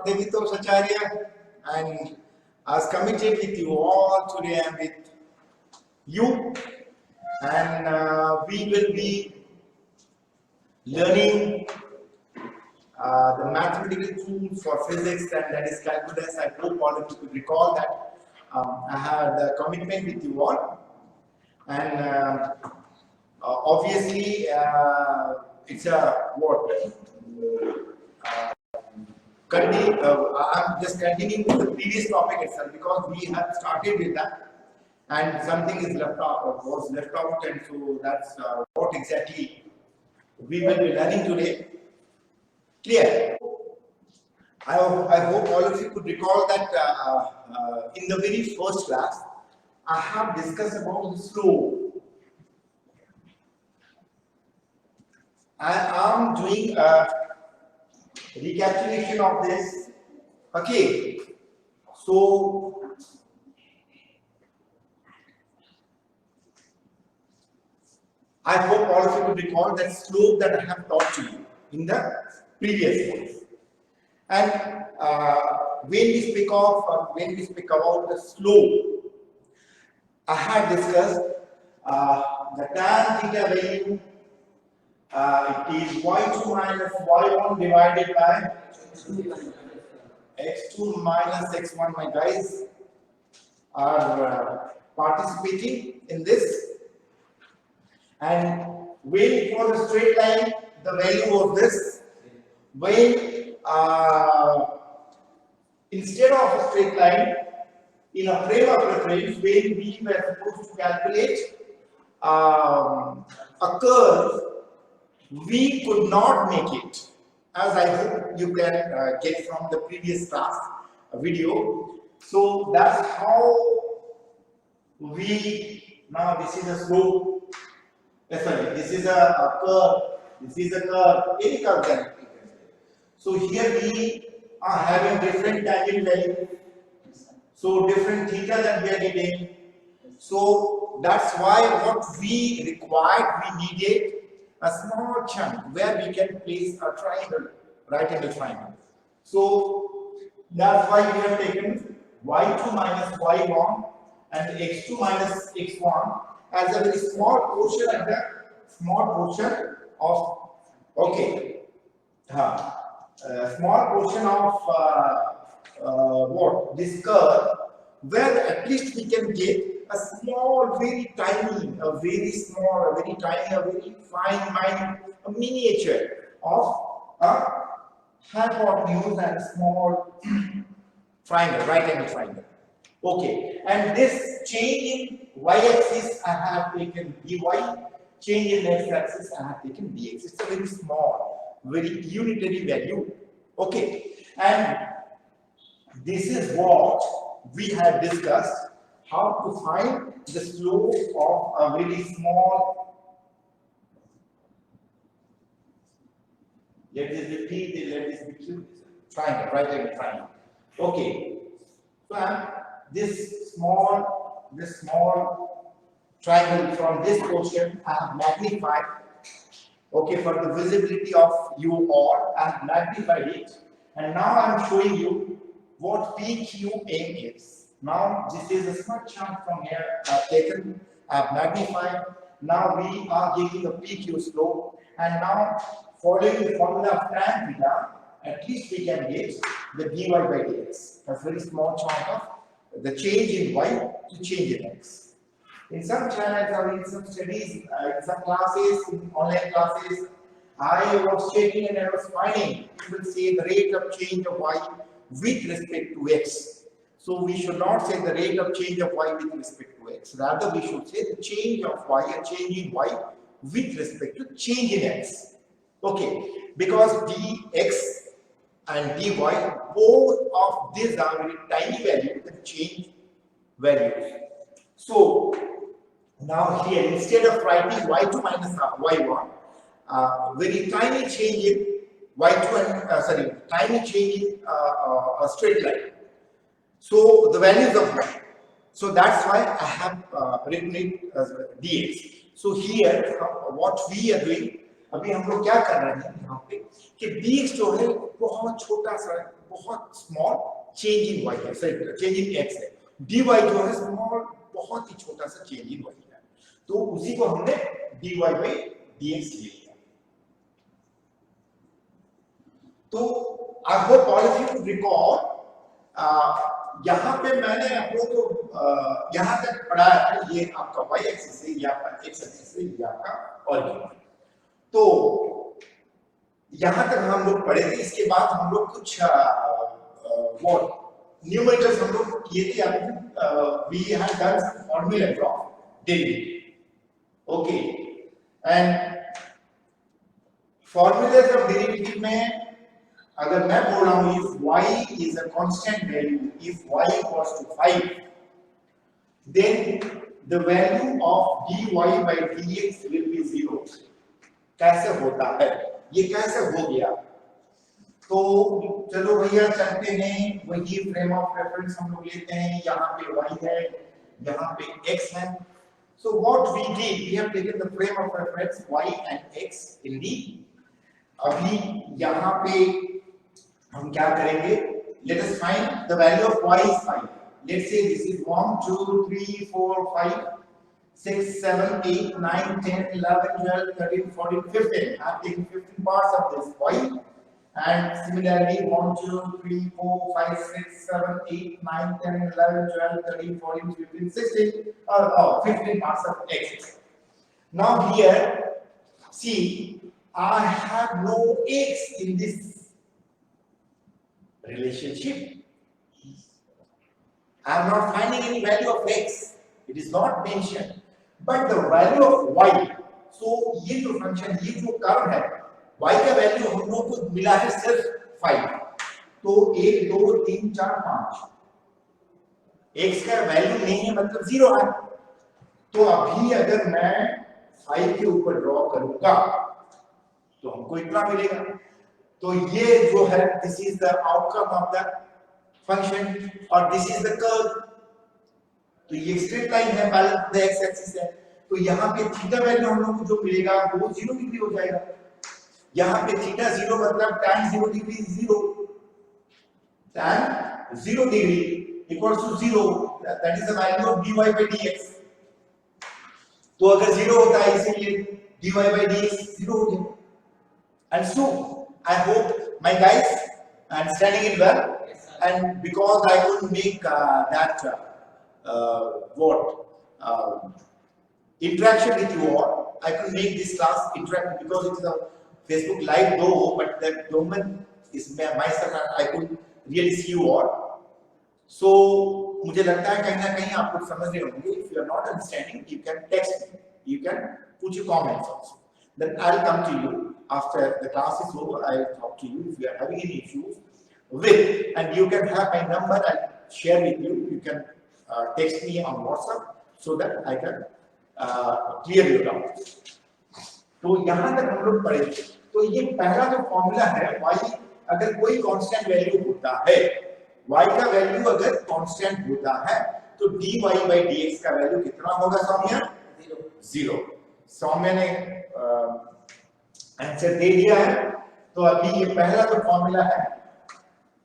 Devitosh Acharya, and as committed with you all today, I am with you, and we will be learning the mathematical tools for physics, and that is calculus. I hope all of you could recall that I had a commitment with you all, and obviously it's a what? I'm just continuing with the previous topic itself because we have started with that, and something is was left out, and so that's what exactly we will be learning today. Clear? I hope all of you could recall that in the very first class, I have discussed about the slope. I am doing a recapitulation of this. Okay, so I hope all of you could recall that slope that I have taught to you in the previous class. And when we speak about the slope, I had discussed the tan theta value. It is y2 minus y1 divided by x2 minus x1. My guys are participating in this. And when it was a straight line, the value was this. When instead of a straight line, in a frame of reference, when we were supposed to calculate a curve, we could not make it, as I hope you can get from the previous class video. So that's how we, now this is a slope, sorry, this is a curve, this is a curve, any curve can be. So here we are having different tangent values, so different theta that we are getting. So that's why what we required, we needed a small chunk where we can place a triangle, right angle triangle. So that's why we have taken y2 minus y1 and x2 minus x1 as a very small portion of the of small portion of what this curve, where at least we can get a small, very tiny, a very small, a very tiny, a very fine, minute, a miniature of a hypotenuse and a small triangle, right angle triangle. Okay, and this change in y-axis I have taken dy, change in x-axis I have taken dx. It's a very small, very unitary value. Okay, and this is what we have discussed, how to find the slope of a very small, let this be P, let this be Q, triangle, right angle triangle. Okay, so this small triangle from this portion I have magnified. Okay, for the visibility of you all, I have magnified it, and now I am showing you what PQM is. Now this is a small chunk from here I have taken, I have magnified. Now we are getting a PQ slope, and now following the formula of tan theta, at least we can get the dy by dx. A very small chunk of the change in y to change in x. In some channels or in some studies, in some classes, in online classes, I was checking and I was finding people say the rate of change of y with respect to x. So we should not say the rate of change of y with respect to x. Rather, we should say the change of y, a change in y with respect to change in x. Okay, because dx and dy, both of these are very tiny values and change values. So now here, instead of writing y2 minus y1, very tiny change in y2 and tiny change in a straight line. So the values of y. So that's why I have written it as dx. So here, what we are doing, अभी हम लोग क्या कर रहे हैं यहाँ पे कि dx जो है बहुत छोटा सा है, बहुत स्मॉल चेंज इन y है, चेंज इन x है, dy जो है स्मॉल बहुत ही छोटा सा चेंज इन y है, तो उसी को हमने dy by dx ले लिया। तो I hope all of you recall, यहाँ पे मैंने आप लोग को यहाँ तक पढ़ाया है, ये आपका y एक्सिस है, ये आपका x एक्सिस है, ये आपका ऑरिजिन है। तो यहाँ तक हम लोग पढ़े थे, इसके बाद हम लोग कुछ न्यूमेरिकल्स हम लोग किए थे, we had done some formulas of derivative, okay, and formulas of derivative में अगर मैं बोल रहा हूँ if y is a constant value, if y equals to 5, then the value of dy by dx will be 0। कैसे होता है ये, कैसे हो गया? तो चलो भैया चलते हैं, वही फ्रेम ऑफ रेफरेंस हम लोग लेते हैं, यहाँ पे y है, यहाँ पे x है। So what we did, we have taken the frame of reference y and x in D। अभी यहाँ पे हम क्या करेंगे, let us find the value of y is 5। Let's say this is 1 2 3 4 5 6 7 8 9 10 11 12 13 14 15। I'm taking 15 parts of this y, and similarly 1 2 3 4 5 6 7 8 9 10 11 12 13 14 15 16 15 parts of x। Now here see, I have no x in this relationship. I am not finding any value of x, it is not mentioned, but the value of y। So ये जो function, ये जो curve है, y का value हम लोग को मिला है सिर्फ 5। तो 1 2 3 4 5, x का वैल्यू नहीं है मतलब 0 है। तो अभी अगर मैं 5 के ऊपर ड्रॉ करूंगा तो हमको इतना मिलेगा। तो ये जो है, this is the outcome of the function और दिस इज द कर्व। तो ये स्ट्रेट लाइन है, parallel to the x axis है। तो यहाँ पे थीटा वैल्यू हम लोग को जो मिलेगा वो 0 डिग्री हो जाएगा। यहाँ पे थीटा 0 मतलब tan 0 degree 0, tan 0 degree equals to 0, that is the value of dy by dx। तो अगर 0 होता है इसीलिए dy by dx 0 हो गया। And so I hope my guys understanding it well, and because I couldn't make that interaction with you all, I couldn't make this class interactive because it's a Facebook live though, but that domain is myself and I couldn't really see you all. So मुझे लगता है कहीं ना कहीं आप लोग समझ रहे होंगे। If you are not understanding, you can text me, you can put your comments also. Then I'll come to you after the class is over. I'll talk to you if you are having any issues with, and you can have my number. I'll share with you. You can text me on WhatsApp so that I can clear your doubt. तो यहाँ तक हम लोग पढ़े। तो ये पहला जो फॉर्मूला है, y अगर कोई कांस्टेंट वैल्यू होता है, y का वैल्यू अगर कांस्टेंट होता है तो dy by dx का वैल्यू कितना होगा सौम्या? 0। सौम्या ने आंसर दे दिया है। तो अभी ये पहला जो फॉर्मूला है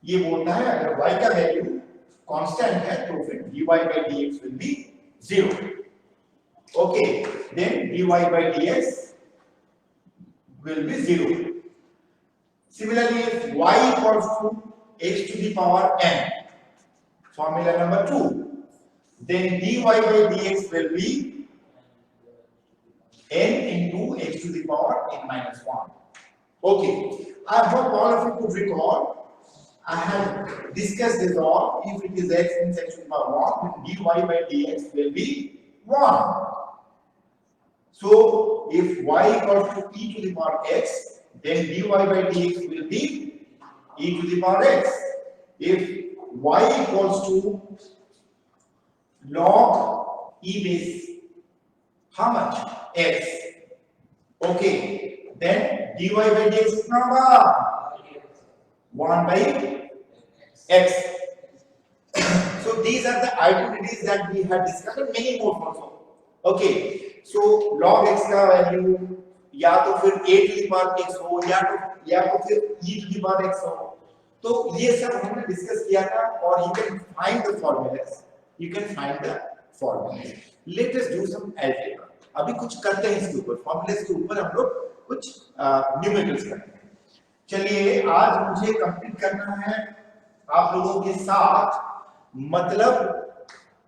ये बोलता है अगर y का वैल्यू कांस्टेंट है तो फिर dy by dx will be 0। Okay, then dy by dx will be 0। Similarly, if y equals to x to the power n, formula number 2, then dy by dx will be n into x to the power n minus 1। Okay, I hope all of you could recall, I have discussed this all. If it is x means x to the power 1, then dy by dx will be 1। So if y equals to e to the power x, then dy by dx will be e to the power x। If y equals to log e base how much? X। Okay, then dy by dx कितना होगा? 1 by x। So these are the identities that we had discussed and many more also। Okay, so log x का value या तो फिर a to the power x हो, या तो फिर e to the power x हो। तो ये सब हमने डिस्कस किया था, और you can find the formulas, let us do some algebra। अभी कुछ करते हैं इसके ऊपर, फॉर्मूलेस के ऊपर हम लोग कुछ न्यूमेरिकल्स करते हैं। चलिए आज मुझे कंप्लीट करना है आप लोगों के साथ, मतलब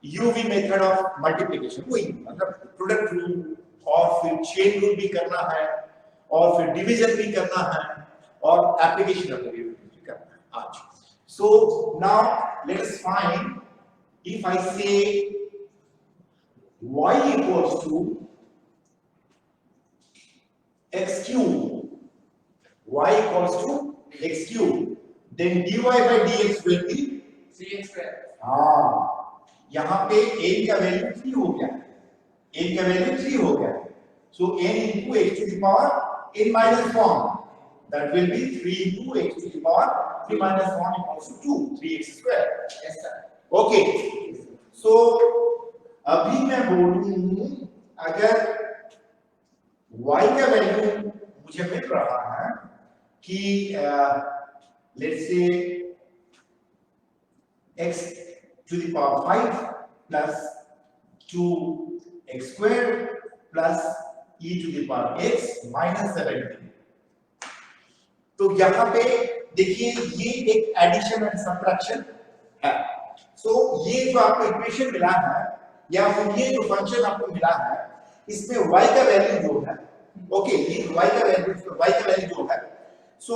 यूवी मेथड ऑफ मल्टीप्लिकेशन, वही मतलब प्रोडक्ट रूल, और फिर चेन रूल भी करना है, और फिर डिवीजन भी करना है, और एप्लीकेशन ऑफ डेरिवेटिव भी करना है आज। So now let us find, if I से y equals to x cube, y equals to x cube, then dy by dx will be cx square। हाँ, यहाँ पे n का वैल्यू 3 हो गया, n का वैल्यू 3 हो गया, so n into x to the power n minus 1, that will be 3 into x to the power 3 minus 1 equals to 2, 3x square। yes sir। okay, so अभी मैं बोलूं अगर y का वैल्यू मुझे मिल रहा है कि let's say x to the power 5 plus 2x squared plus e to the power x minus 17। तो यहाँ पे देखिए ये एक एडिशन एंड सब्ट्रैक्शन है। सो ये जो आपको इक्वेशन मिला है, या फिर ये जो फंक्शन आपको मिला है, इसमें y का वैल्यू जो है, ओके, ये y का वैल्यू जो है, सो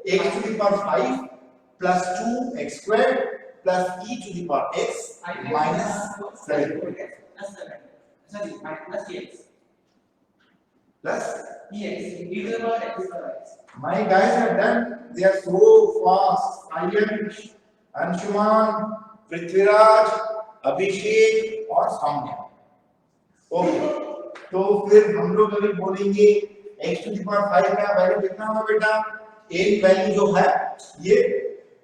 x to the power 5 plus 2x squared plus e to the power x minus 7 sorry plus x plus e to the power x। my guys are done, they are so fast। Aryan, Anshuman, Prithviraj, अभिषेक और Saumya. Okay, तो फिर हम लोग अभी बोलेंगे x to the power 5 का value कितना होगा बेटा? n वैल्यू जो है, ये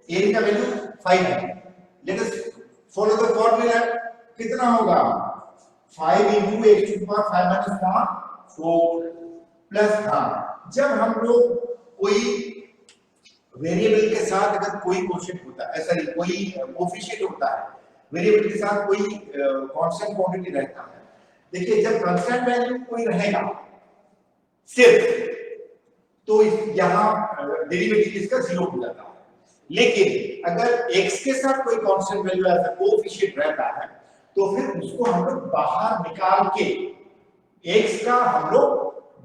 n का वैल्यू 5 है। Let us follow the formula, कितना होगा? 5 into x to the power 5 minus 1 4 plus, हाँ, जब हम लोग कोई वेरिएबल के साथ अगर कोई क्वोशिएंट होता है, सॉरी कोई कोएफिशिएंट होता है, वेरिएबल के साथ कोई कांस्टेंट क्वांटिटी रहता है, देखिए जब कांस्टेंट वैल्यू कोई रहेगा सिर्फ, तो यहाँ डेरिवेटिव इसका 0 हो जाता है। लेकिन अगर x के साथ कोई कांस्टेंट वैल्यू ऐसा कोएफिशिएंट रहता है, तो फिर उसको हम लोग बाहर निकाल के x का हम लोग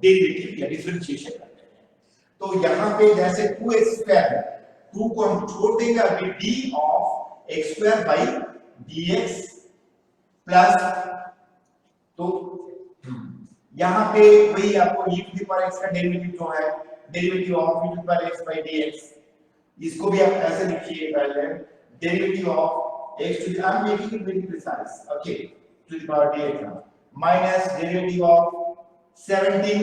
डेरिवेटिव या डिफरेंशिएशन करते हैं। तो यहाँ पे जैसे 2x स्क्वायर है, 2 को हम छोड़ देंगे, अभी d of x square by dx plus, तो यहाँ पे वही आपको e to the power x का डेरिवेटिव जो है, derivative of e to the power x by dx, इसको भी आप ऐसे लिखिए पहले, derivative of x to the, I'm making it very precise, okay, to the power dx minus derivative of 17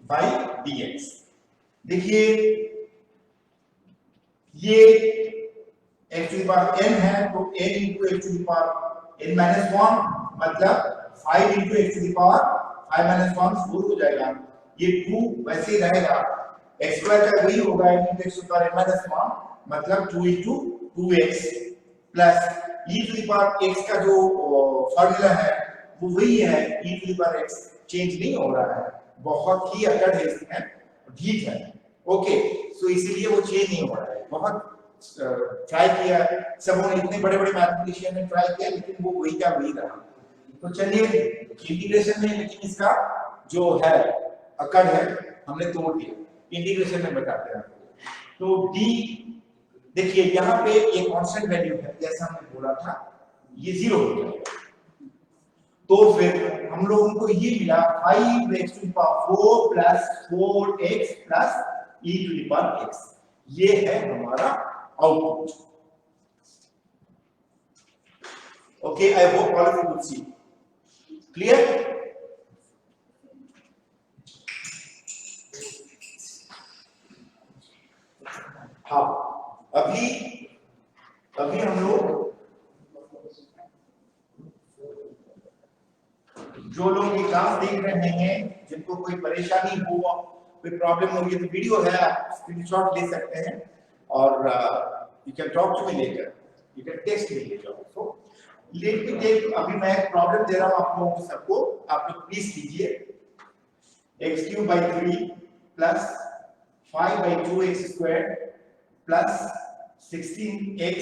by dx। देखिए ये x to the power n है, तो n into x to the power n minus 1, मतलब 5 into x to the power 5 minus 1 4 हो जाएगा, ये 2 वैसे ही रहेगा, x स्क्वायर का वही होगा n into x to the power n minus 1, मतलब 2 into 2x plus e to the power x का जो फॉर्मूला है वो वही है, e to the power x change नहीं हो रहा है, बहुत ही अकड़ है इसमें, ठीक है, ओके, सो इसीलिए वो चेंज नहीं हो रहा है। बहुत ट्राई किया, सबों ने इतने बड़े बड़े मैथमेटिशियन ने ट्राई किया, लेकिन वो वही का वही रहा। तो चलिए इंटीग्रेशन में, लेकिन इसका जो है अकड़ है हमने तोड़ दिया, इंटीग्रेशन में बताते हैं। तो d देखिए यहाँ पे ये कांस्टेंट वैल्यू है, जैसा हमने बोला था, ये 0 हो जाएगा, तो फिर हम लोगों को ये मिला 5x to the power 4 plus 4x plus e to the power x, ये है हमारा output. Okay, I hope all of you could see, clear? हाँ, अभी हम लोग जो लोग ये क्लास देख रहे हैं, जिनको कोई परेशानी हो, कोई प्रॉब्लम होगी तो वीडियो है, आप स्क्रीनशॉट ले सकते हैं और you can talk to me later, you can text me later also. Let me take, अभी मैं एक प्रॉब्लम दे रहा हूं आप लोगों को सबको, आप लोग प्लीज कीजिए। x³ / 3 plus 5/2x² plus 16x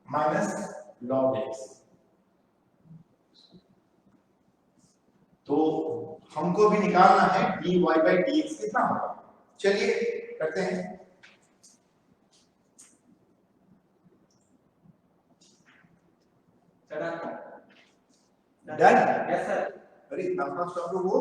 minus log x। तो हमको भी निकालना है dy/dx कितना होगा। चलिए करते हैं। डन। Yes sir. अरे इतना फास्ट आप लोग हो।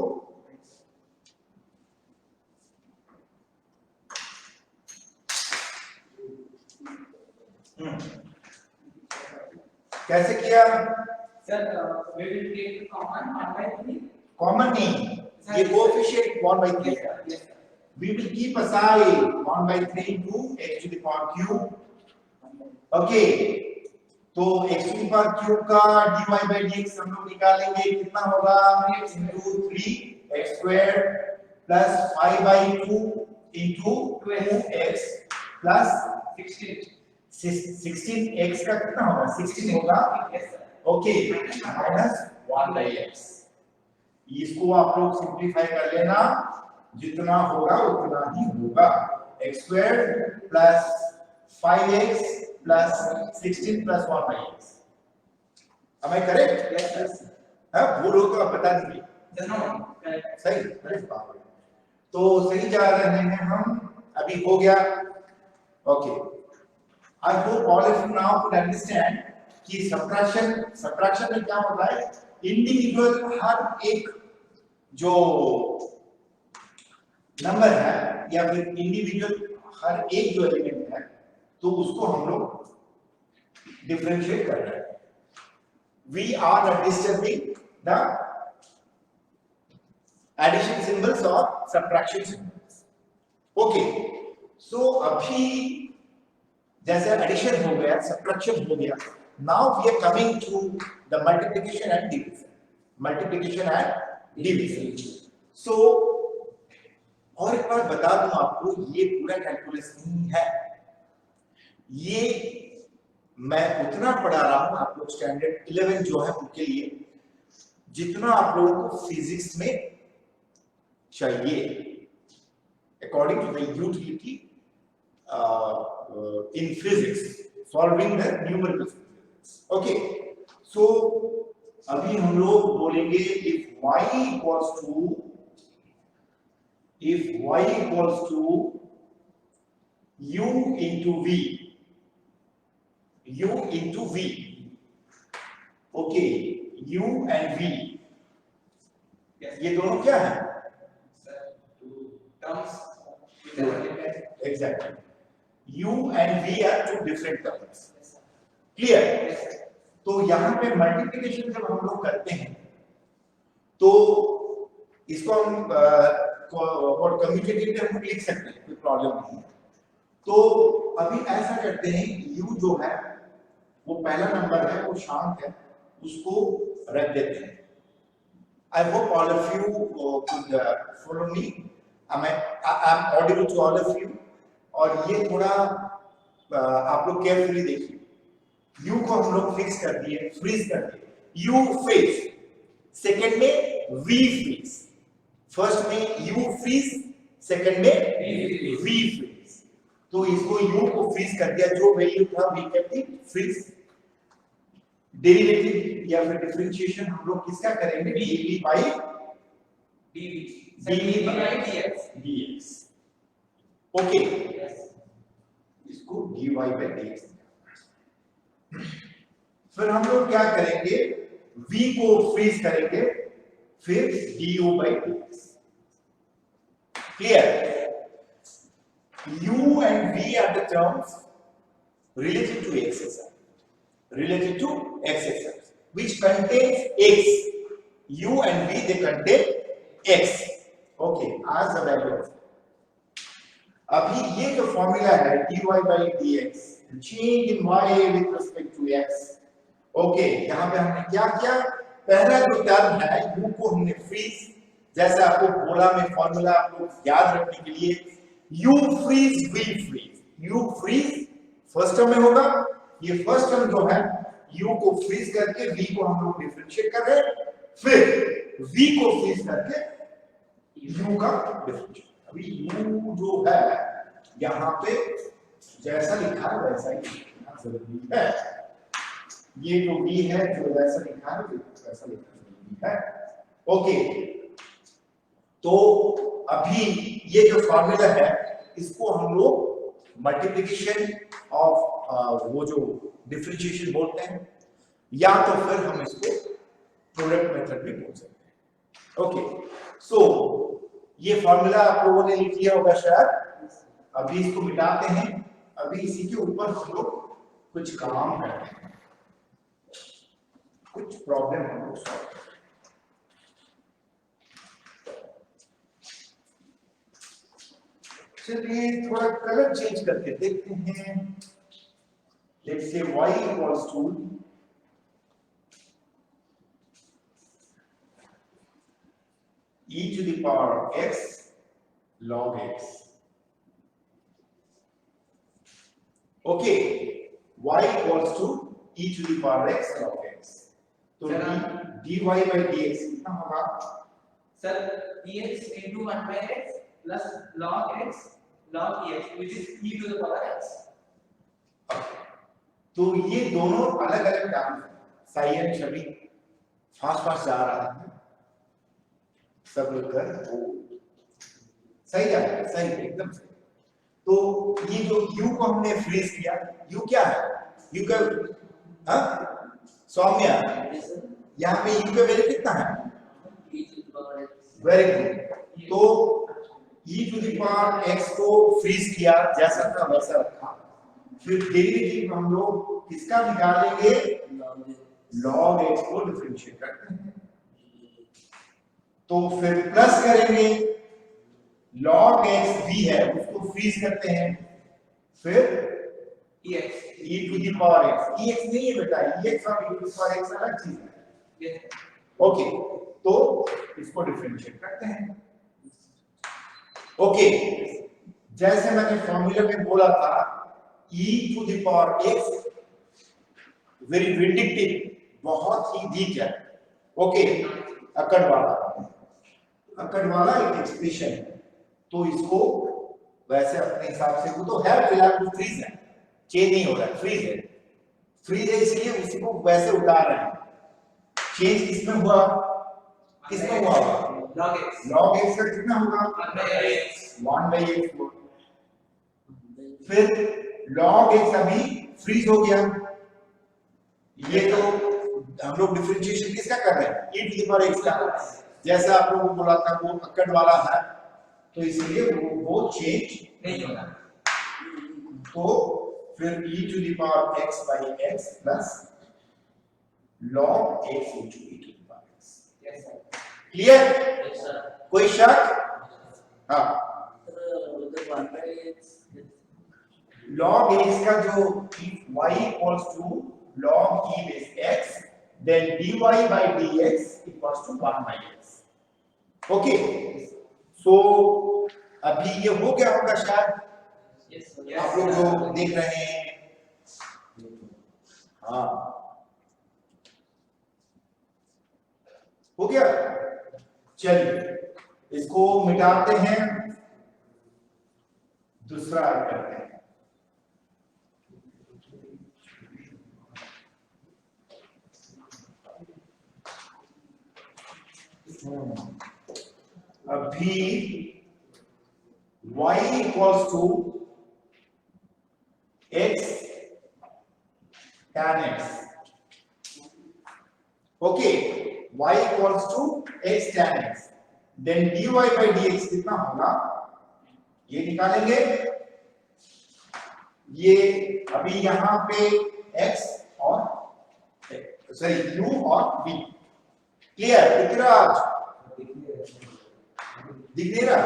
कैसे किया sir? we will take common 1/3. Common नहीं, ये कोएफिशिएंट 1/3 है। Yes sir. We will keep aside 1/3 into x to the power cube. Okay, तो x to the power cube का dy/dx हम लोग निकालेंगे, कितना होगा x into 3x² plus 5/2 into 2x plus 16x का कितना होगा 16 होगा। Yes sir. Okay, minus 1/x। इसको आप लोग सिंप्लीफाई कर लेना, जितना होगा उतना ही होगा। x² plus 5x plus 16 plus 1/x। Am I correct? Yes sir. हाँ, भूल हो तो आप बता दीजिए। No, correct. सही, करेक्ट बात है। तो सही जा रहे हैं हम, अभी हो गया। Okay, I hope all of you now could understand कि सब्ट्रैक्शन में क्या होता है, इंडिविजुअल हर एक जो नंबर है या फिर इंडिविजुअल हर एक जो एलिमेंट है, तो उसको हम लोग डिफरेंशिएट कर रहे हैं। We are disturbing the addition symbols or subtraction symbols. Okay, so अभी जैसे एडिशन हो गया, सब्ट्रैक्शन हो गया, now we are coming to the multiplication and division. Multiplication and division. So और एक बार बता दूं आपको, ये पूरा कैलकुलस नहीं है, ये मैं उतना पढ़ा रहा हूं आप लोग स्टैंडर्ड 11 जो है उनके लिए, जितना आप लोगों को फिजिक्स में चाहिए according to the utility in physics, solving the numerical physics. Okay, so अभी हम लोग बोलेंगे if y equals to u into v, okay, u and v, Yes. ये दोनों क्या है? Sir, two terms with a limit. Exactly. U and V are two different terms. Yes sir. Clear? Yes sir. तो यहाँ पे multiplication जब हम लोग करते हैं, तो इसको हम और कम्यूटेटिव हम लिख सकते हैं, कोई प्रॉब्लम नहीं है। तो अभी ऐसा करते हैं, U जो है वो पहला नंबर है, वो शांत है, उसको रख देते हैं। I hope all of you could follow me. I'm audible to all of you. और ये थोड़ा आप लोग केयरफुली देखिए। U को हम लोग फिक्स कर दिए, फ्रीज कर दिए। U फिक्स, सेकंड में V फिक्स, फर्स्ट में U फ्रीज, सेकंड में V फ्रीज। तो इसको U को फ्रीज कर दिया, जो वैल्यू था V kept it freeze. Derivative या फिर डिफरेंशिएशन हम लोग किसका करेंगे? dv by dx। ओके, इसको dy by dx। फिर हम लोग क्या करेंगे? v को फ्रीज करेंगे, फिर du by dx। Clear? u and v are the terms related to x, which contains x. u and v they contain x. Okay, as the value of अभी ये जो फॉर्मूला है dy by dx, change in y with respect to x. Okay, यहाँ पे हमने क्या किया? पहला जो टर्म है u को हमने फ्रीज, जैसे आपको बोला मैं फॉर्मूला आप लोग याद रखने के लिए, u freeze v freeze, u freeze first term में होगा, ये फर्स्ट टर्म जो है u को फ्रीज करके v को हम लोग डिफरेंशिएट कर रहे हैं, फिर v को फ्रीज करके u का डिफरेंशिएट। अभी u जो है यहाँ पे जैसा लिखा है वैसा ही लिखना जरूरी है, ये जो v है जो वैसा लिखा है वैसा लिखना जरूरी है। ओके, तो अभी ये जो फॉर्मूला है इसको हम लोग मल्टीप्लिकेशन ऑफ वो जो डिफरेंशिएशन बोलते हैं, या तो फिर हम इसको प्रोडक्ट मेथड भी बोल सकते हैं। ओके, सो ये फॉर्मूला आप लोगों ने लिख लिया होगा शायद, अभी इसको मिटाते हैं, अभी इसी के ऊपर हम लोग कुछ काम करते हैं, कुछ प्रॉब्लम हम लोग सॉल्व करते हैं। चलिए थोड़ा कलर चेंज करके देखते हैं। Let's say y equals to e to the power x log x। Okay, y equals to e to the power x log x, तो dy by dx कितना होगा sir? dx into 1 by x plus log x log ex which is e to the power x। तो ये दोनों अलग अलग term है, sign छवि fast fast जा रहा है, सब लोग कर सही जा रहा है, सही एकदम सही। तो ये जो u को हमने फ्रीज किया, u क्या है, u का हाँ सौम्य, यहाँ पे u का वैल्यू कितना है, वेरी गुड। तो e to the power x को फ्रीज किया, जैसा था वैसा रखा, फिर डेरिवेटिव हम लोग किसका निकालेंगे, log x को डिफरेंशिएट करते हैं, तो फिर प्लस करेंगे, log x भी है उसको फ्रीज करते हैं, फिर ex e to the power x, ex नहीं है बेटा, ex और e to the power x अलग चीज है। ओके, तो इसको डिफरेंशिएट करते हैं। ओके, जैसे मैंने फॉर्मूला में बोला था e to the power x very vindictive, बहुत ही वीक है। ओके, अकड़ वाला एक एक्सप्रेशन है, तो इसको वैसे अपने हिसाब से, वो तो है फिलहाल वो फ्रीज है, चेंज नहीं हो रहा है, फ्रीज है, फ्रीज है इसलिए उसी को वैसे उतार रहे हैं। चेंज किसमें हुआ, किसमें हुआ log x का कितना होगा 1 by x, फिर log x अभी फ्रीज हो गया, ये तो हम लोग डिफरेंशिएशन किसका कर रहे हैं, e to the power x का, जैसा आप लोगों को बोला था वो अक्कड़ वाला है, तो इसलिए वो चेंज नहीं होगा। तो फिर e to the power x by x plus log x into e to the power x। Yes sir. Clear, yes sir. कोई शक? हाँ, log x का जो y equals to log e base x, then dy by dx equals to 1 by x। Okay, so अभी ये हो गया होगा शायद, यस सर। आप लोग जो देख रहे हैं, हाँ हो गया। चलिए इसको मिटाते हैं, दूसरा करते हैं। अभी y equals to x tan x। Okay, y equals to x tan x, then dy by dx कितना होगा, ये निकालेंगे। ये अभी यहां पे x और सॉरी u और v, क्लियर दिख रहा, दिख नहीं रहा?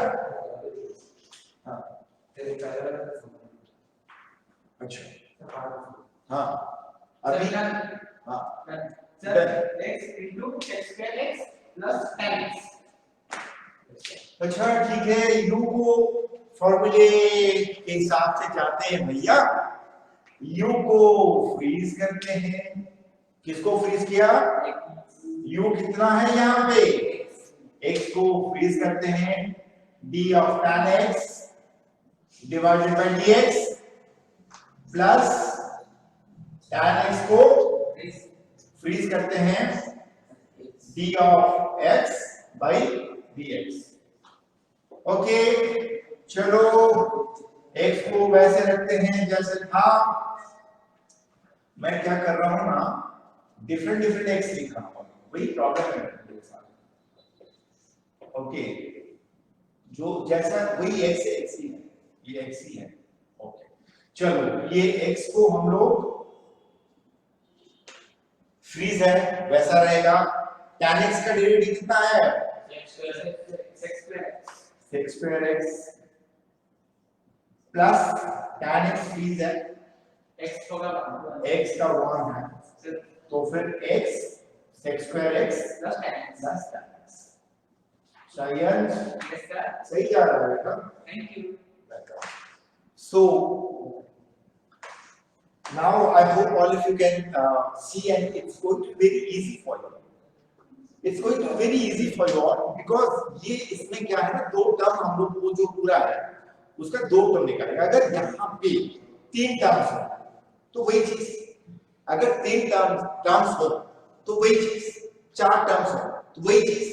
हाँ अच्छा, हाँ अभी हाँ Sir, x into x square x plus tan x. अच्छा ठीक है, u को फॉर्मूले के हिसाब से जाते हैं भैया। u को फ्रीज करते हैं। किसको फ्रीज किया? u कितना है यहाँ पे? x को फ्रीज करते हैं। d of tan x divided by dx plus tan x को फ्रीज करते हैं d of x by dx। Okay चलो x को वैसे रखते हैं जैसे था। मैं क्या कर रहा हूं ना, डिफरेंट डिफरेंट x लिख रहा हूं, वही प्रॉब्लम है मेरे साथ। ओके जो जैसा वही x है, x ही है, ये x ही है। ओके चलो ये x को हम लोग फ्रीज है वैसा रहेगा। tan x का डेरिवेटिव कितना है? x square x plus tan x freeze है, x होगा x का 1 है, तो फिर x sec square x plus tan x. Plus tan x। सही है? Yes, sir. सही जा रहा है बेटा? Thank you. So now I hope all of you can see, and it's going to be very easy for you. It's going to be very easy for you all because ये इसमें क्या है ना, दो टर्म हम लोग को जो पूरा है उसका दो टर्म निकालेगा। अगर यहाँ पे तीन टर्म्स हो तो वही चीज, अगर तीन टर्म्स हो तो वही चीज, चार टर्म्स हो तो वही चीज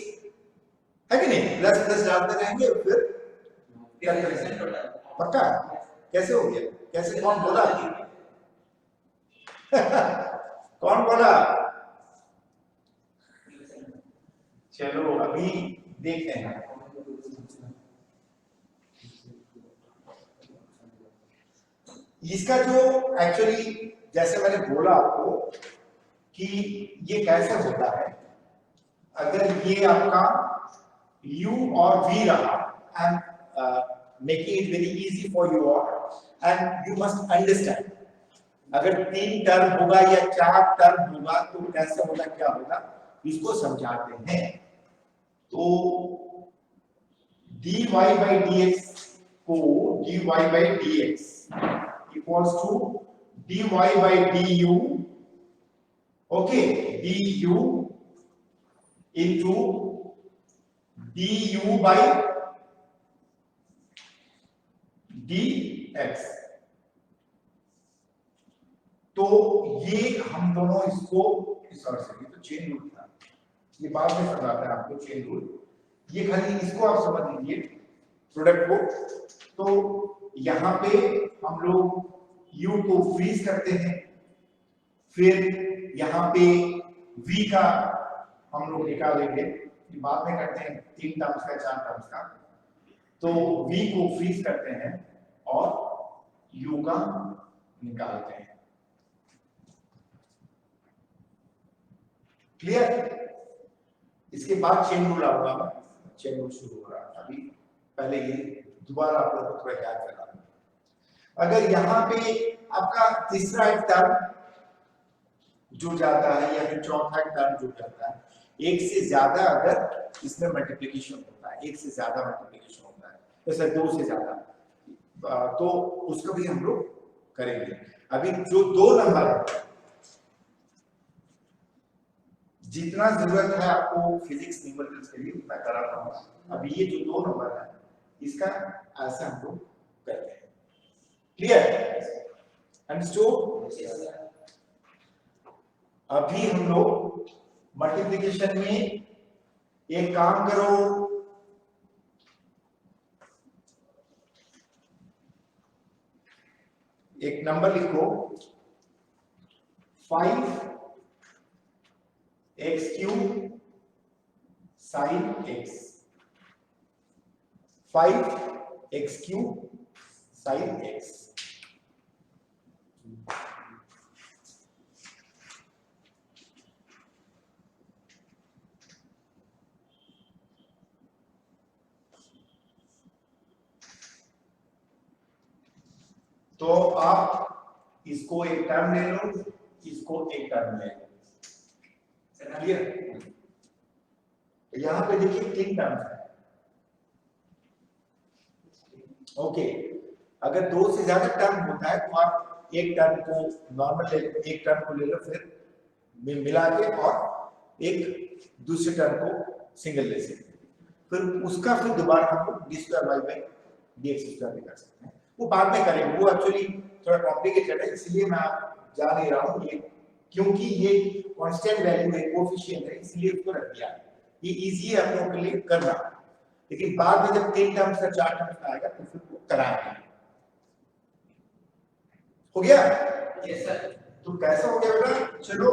है कि नहीं? प्लस प्लस डालते रहेंगे फिर पक्का। कैसे हो गया? कैसे? कौन बोला? कौन बोला? चलो अभी देखते हैं। इसका जो एक्चुअली जैसे मैंने बोला आपको कि ये कैसे होता है, अगर ये आपका u और v रहा, I am making it very easy for you all and you must understand. अगर तीन टर्म होगा या चार टर्म होगा तो कैसे होगा, क्या होगा, इसको समझाते हैं। तो dy by dx को dy by dx equals to dy by du, okay, du into du by dx। तो ये हम दोनों इसको इस तरह से, ये तो चेन रूल था, ये बाद में समझाता है आपको चेन रूल। ये खाली इसको आप समझ लीजिए प्रोडक्ट को। तो यहाँ पे हम लोग u को फ्रीज करते हैं, फिर यहाँ पे v का हम लोग निकालेंगे, बाद में करते हैं तीन टर्म्स का, चार टर्म्स का। तो v को फ्रीज करते हैं और u का निकालते हैं। क्लियर? इसके बाद चेन रूल आऊंगा, चेन रूल शुरू हो रहा है अभी। पहले ये दोबारा आप लोगों को थोड़ा याद करना। अगर यहाँ पे आपका तीसरा एक टर्म जुड़ जाता है या फिर चौथा टर्म जुड़ जाता है, एक से ज्यादा अगर इसमें मल्टीप्लिकेशन होता है, एक से ज्यादा मल्टीप्लिकेशन होता है, जैसे दो से ज्यादा, तो उसको भी हम लोग करेंगे। अभी जो दो नंबर है, जितना जरूरत है आपको फिजिक्स न्यूमेरिकल्स के लिए उतना कराता हूं। अभी ये जो दो नंबर है इसका ऐसा हम लोग करते हैं। क्लियर? अंडरस्टूड? अभी हम लोग मल्टीप्लिकेशन में एक काम करो, एक नंबर लिखो 5x³ sin x, 5x³ sin x। तो आप इसको एक टर्म ले लो, इसको एक टर्म ले लो। क्लियर? यहाँ पे देखिए 3 टर्म्स है। ओके, अगर 2 से ज्यादा टर्म होता है तो आप एक टर्म को नॉर्मल ले, एक टर्म को ले लो, फिर मिला के और एक दूसरे टर्म को सिंगल ले सकते हैं, फिर उसका फिर दोबारा हम लोग d square y by d x square भी कर सकते हैं। वो बाद में करेंगे, वो एक्चुअली थोड़ा कॉम्प्लिकेटेड है, इसलिए मैं जा नहीं रहा हूँ ये, क्योंकि ये कांस्टेंट वैल्यू है, कोएफिशिएंट है, इसलिए इसको रख दिया। ये इजी है आप लोगों के लिए करना, लेकिन बाद में जब 3 टर्म्स या 4 टर्म्स आएगा तो फिर वो कराएंगे। हो गया? Yes sir. तो कैसा हो गया बेटा? चलो,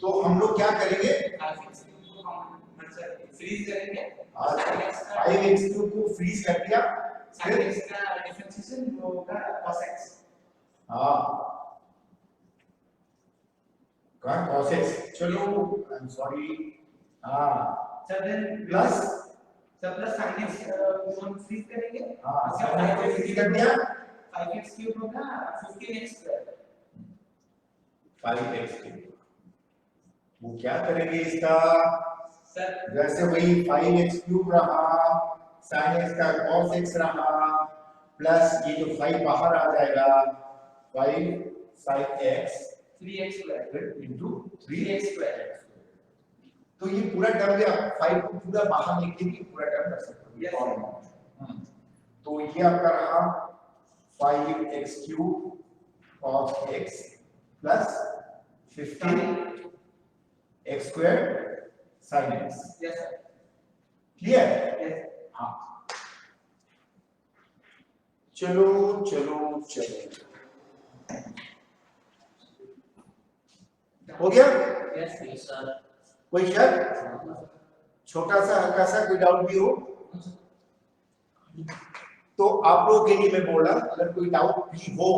तो हम लोग क्या करेंगे? फ्रीज करेंगे। 5x³ को फ्रीज कर दिया, फिर इसका डिफरेंशिएशन होगा cos x। हाँ, cos x, चलो आई एम सॉरी, हाँ sir then plus sin x को फ्रीज करेंगे। हाँ, sin x को फ्रीज कर दिया, 5x³ होगा 15x²। 5x³ वो क्या करेंगे इसका? सर जैसे वही 5x³ रहा, sin x का cos x रहा, प्लस ये जो 5 बाहर आ जाएगा, 5 sin x 3x² into 3x²। तो ये पूरा टर्म भी आप 5 को पूरा बाहर लिख के भी पूरा टर्म कर सकते Yes, हो। तो ये आपका रहा 5x³ cos x plus 15x² sin x। Yes sir. Clear? Yes. हाँ, चलो चलो चलो, हो गया? Yes sir. कोई शक? छोटा सा हल्का सा कोई डाउट भी हो तो आप लोगों के लिए मैं बोल रहा, अगर कोई डाउट भी हो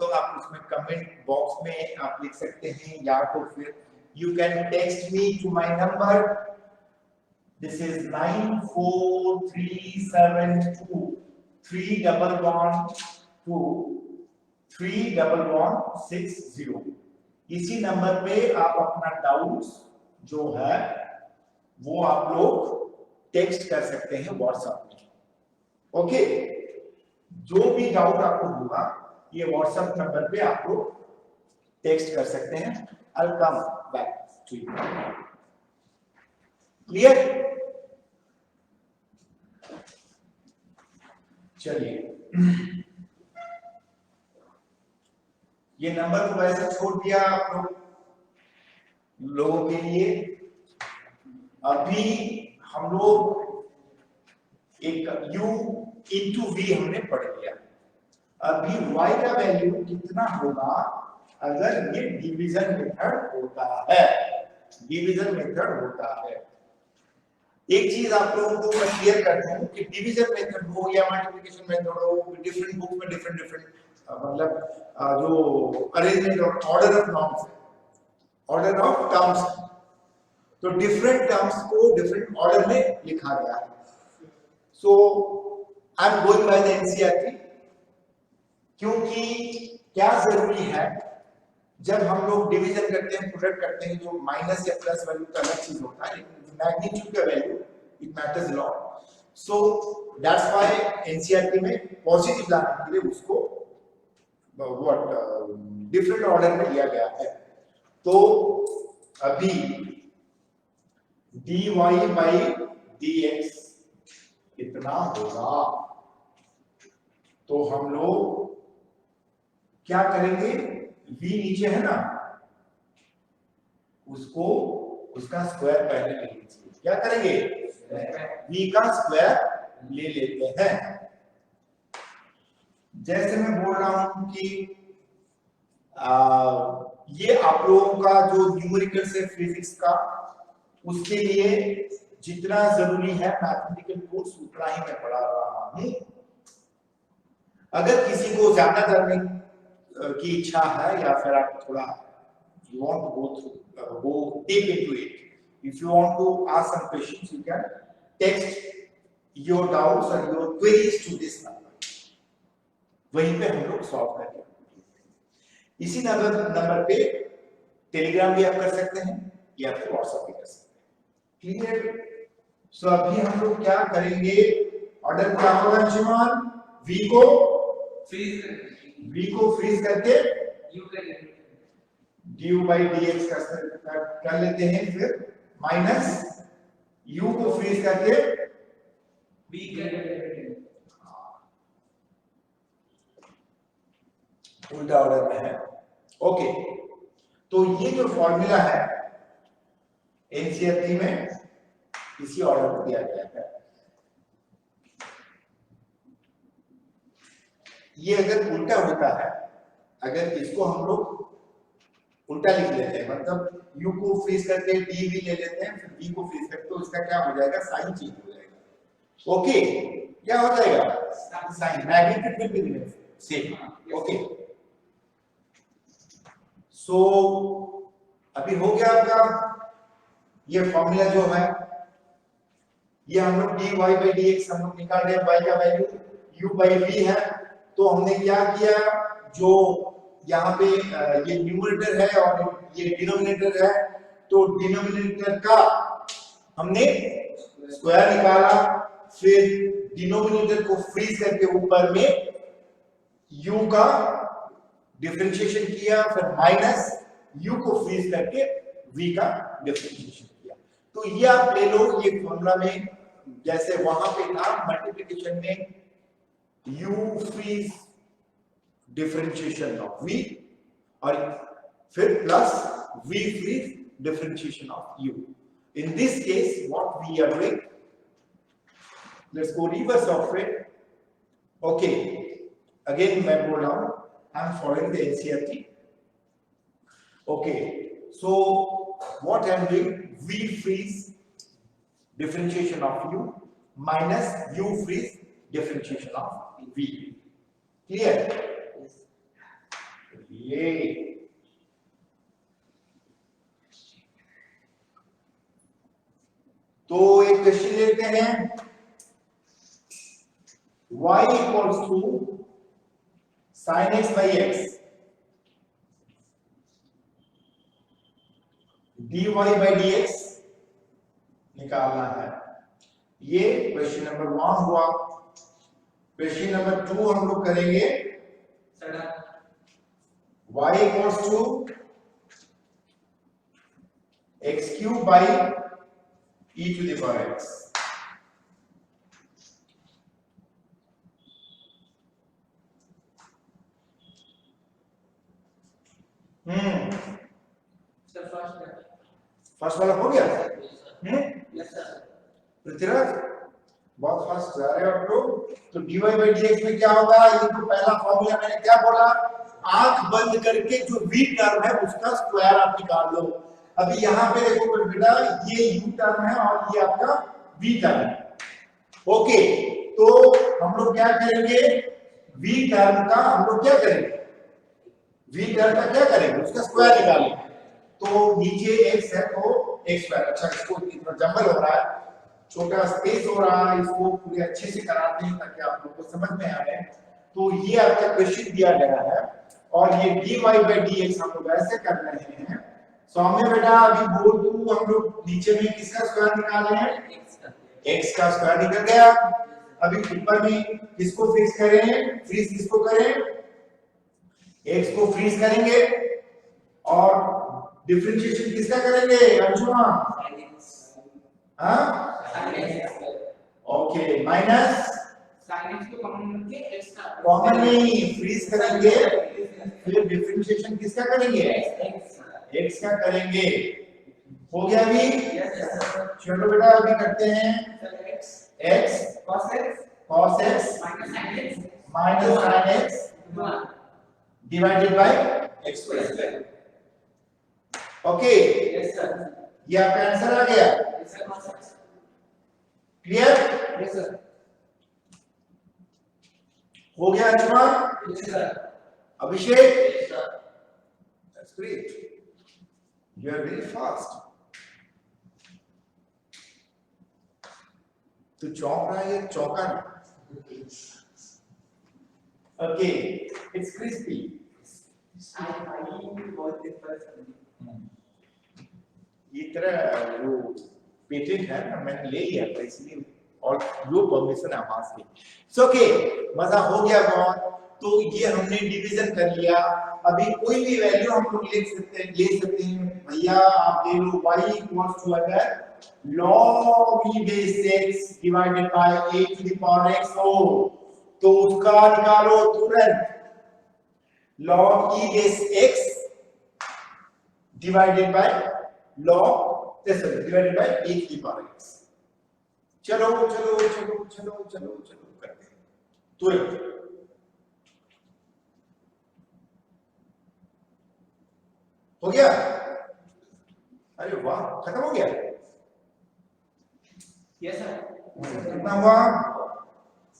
तो आप उसमें कमेंट बॉक्स में आप लिख सकते हैं, या तो फिर you can text me to my number, this is 94372 311 31160। इसी नंबर पे आप अपना डाउट्स जो है वो आप लोग टेक्स्ट कर सकते हैं व्हाट्सएप में। ओके, जो भी डाउट आपको होगा ये व्हाट्सएप नंबर पे आप लोग टेक्स्ट कर सकते हैं। I will come back to you. Clear? चलिए, ये नंबर को वैसे छोड़ दिया आप लोगों के लिए। अभी हम लोग एक u इंटू v हमने पढ़ लिया। अभी y का वैल्यू कितना होगा अगर ये डिवीजन मेथड होता है? डिवीजन मेथड होता है। एक चीज आप लोगों को मैं क्लियर करता हूं कि डिवीजन मेथड हो या मल्टीप्लिकेशन मेथड हो, डिफरेंट बुक में डिफरेंट मतलब जो अरेंजमेंट और ऑर्डर ऑफ नॉर्म्स है, ऑर्डर ऑफ टर्म्स, तो डिफरेंट टर्म्स को डिफरेंट ऑर्डर में लिखा गया है। So I am going by the NCERT, क्योंकि क्या जरूरी है जब हम लोग डिवीजन करते हैं, प्रोडक्ट करते हैं, जो माइनस या प्लस वैल्यू का अलग चीज होता है, मैग्नीट्यूड का value it matters a lot. So that's why NCERT में पॉजिटिव लाने के लिए उसको डिफरेंट ऑर्डर में लिया गया है। तो अभी dy by dx कितना होगा, तो हम लोग क्या करेंगे, v नीचे है ना, उसको उसका स्क्वायर पहले ले लीजिए। क्या करेंगे, v का स्क्वायर ले लेते हैं। जैसे मैं बोल रहा हूं कि ये आप लोगों का जो न्यूमेरिकल से फिजिक्स का, उसके लिए जितना जरूरी है मैथमेटिकल कोर्स उतना ही मैं पढ़ा रहा हूं। अगर किसी को ज्यादा जानने की इच्छा है या फिर आप थोड़ा you want to go deep into it, if you want to ask some questions you can text your doubts or your queries to this number, वहीं पे हम लोग सॉल्व करेंगे। इसी नंबर पे टेलीग्राम भी आप कर सकते हैं, ये आप व्हाट्सएप पे कर सकते हैं। क्लियर? सो अभी हम लोग क्या करेंगे, ऑर्डर क्या होगा अंशुमान, v को फ्रीज करके करके यू करेंगे du by dx कर लेते हैं, फिर माइनस u को फ्रीज करके बी करेंगे उल्टा ऑर्डर में है। ओके, तो ये जो फॉर्मूला है एनसीईआरटी में इसी ऑर्डर में दिया गया है। ये अगर उल्टा होता है, अगर इसको हम लोग उल्टा लिख लेते हैं, मतलब u को फ्रीज करके d भी ले लेते हैं, फिर v को फ्रीज करके, तो इसका क्या हो जाएगा, साइन चेंज हो जाएगा। ओके, क्या हो जाएगा, sign, magnitude will be remain same. Okay, so अभी हो गया आपका ये फॉर्मूला जो है, ये हम लोग dy by dx हम लोग निकाल रहे हैं, y का वैल्यू u by v है। तो हमने क्या किया, जो यहाँ पे ये न्यूमरेटर है और ये डिनोमिनेटर है, तो डिनोमिनेटर का हमने स्क्वायर निकाला, फिर डिनोमिनेटर को फ्रीज करके ऊपर में u का डिफरेंशिएशन किया, फिर माइनस u को फ्रीज करके v का डिफरेंशिएशन किया। तो ये आप ले लो, ये फॉर्मूला में जैसे वहां पे था मल्टीप्लिकेशन में u freeze differentiation of v, और फिर plus v freeze differentiation of u। In this case what we are doing, let's go reverse of it. Okay, again मैं बोल रहा हूं, I am following the NCERT. Okay, so what I am doing, v freeze differentiation of u minus u freeze differentiation of v. Clear? Yay. तो एक question लेते हैं, y equals to sin x by x dy by dx निकालना है। ये question number 1 हुआ। Question number 2 हम लोग करेंगे, y equals to x cube by e to the power x। First वाला हो गया। पृथ्वीराज बहुत फास्ट जा रहे हो आप लोग। तो dy by dx में क्या होगा, ये तो पहला फॉर्मूला मैंने क्या बोला, आंख बंद करके जो v टर्म है उसका स्क्वायर आप निकाल लो। अभी यहाँ पे देखो बेटा, ये u टर्म है और ये आपका v टर्म है। ओके, तो हम लोग क्या करेंगे, v टर्म का हम लोग क्या करेंगे, v टर्म का क्या करेंगे, उसका स्क्वायर निकालेंगे। तो नीचे x है तो x स्क्वायर। अच्छा, इसको इतना जंबल हो रहा है, छोटा स्पेस हो रहा है, इसको पूरे अच्छे से कराते हैं ताकि आप लोगों को समझ में आए। तो ये आपका क्वेश्चन दिया गया है और ये dy by dx हम लोग ऐसे कर रहे हैं। सौम्य बेटा अभी बोल तू, हम लोग नीचे में किसका स्क्वायर निकाल रहे हैं, x का स्क्वायर निकल गया। अभी ऊपर में किसको फिक्स करें, फ्रीज किसको करें, x को फ्रीज करेंगे और डिफरेंशिएशन किसका करेंगे अंशुमान, हाँ ओके, माइनस sin x को कॉमन करके x का कॉमन नहीं, फ्रीज करेंगे, फिर डिफरेंशिएशन किसका करेंगे, x का करेंगे। हो गया अभी, चलो बेटा अभी करते हैं, x cos x minus sin x divided by x square. Okay, ये आपका आंसर आ गया। क्लियर? हो गया Anshuman, Abhishek, that's great, you are very fast. तो चौंक रहा है, ये चौका नहीं। Okay, it's crispy. ये तरह वो पेटेंट है ना, मैंने ले लिया था इसलिए, और लो परमिशन है वहां से। सो ओके, मजा हो गया बहुत। तो ये हमने डिवीजन कर लिया। अभी कोई भी वैल्यू हम लोग ले सकते हैं भैया, आप ले लो y इक्वल्स टू अगर log e base x divided by a to the power x हो, तो उसका निकालो तुरंत। log e base x divided by divided by a to the power x। चलो चलो चलो चलो चलो चलो करते हैं तुरंत। हो गया? अरे वाह, खत्म हो गया। Yes sir. कितना हुआ?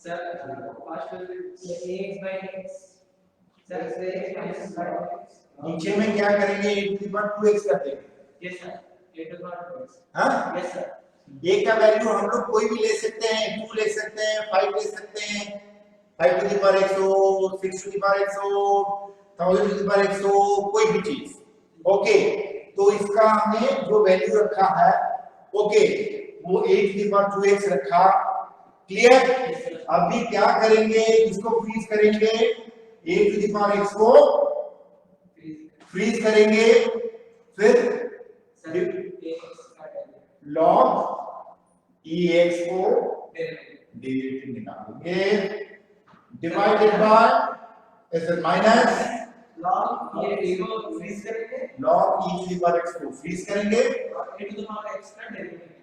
Sir, first ax by x. Sir, x minus by x. नीचे में क्या करेंगे? a to the power 2x करते हैं। Yes sir. A to the power 2x. हाँ? Yes sir. a का वैल्यू हम लोग कोई भी ले सकते हैं, 2 ले सकते हैं, 5 ले सकते हैं, 5 to the power x हो, 6 to the power x हो, 1000 to the power x हो, कोई भी चीज। ओके, तो इसका हमने जो वैल्यू रखा है, ओके, वो a to the power 2x रखा। क्लियर? अभी क्या करेंगे? इसको फ्रीज करेंगे, a to the power x को फ्रीज करेंगे, फिर log ex को डेरिवेटिव निकालेंगे, डिवाइडेड बाय ऐसे माइनस log e को फ्रीज करेंगे, log e to the power x को फ्रीज करेंगे, और a to the power x का डेरिवेटिव निकालेंगे।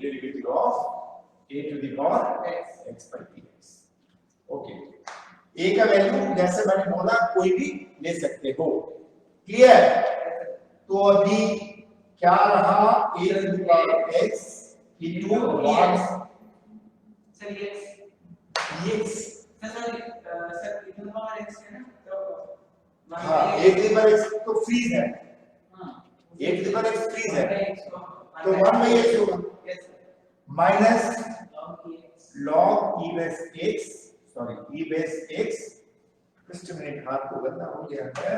Derivative of a to the power x by dx। Okay, a का वैल्यू जैसे मैंने बोला कोई भी ले सकते हो। क्लियर? तो अभी क्या रहा? a to the power x into log sir ये dx। Sir a to the power x है ना, तो हाँ, a to the power x तो फ्रीज है, हां a to the power x freeze है, तो 1 1 by x होगा, yes minus log e x log e base x, sorry e base x, just a minute, हाथ तो गंदा हो गया है।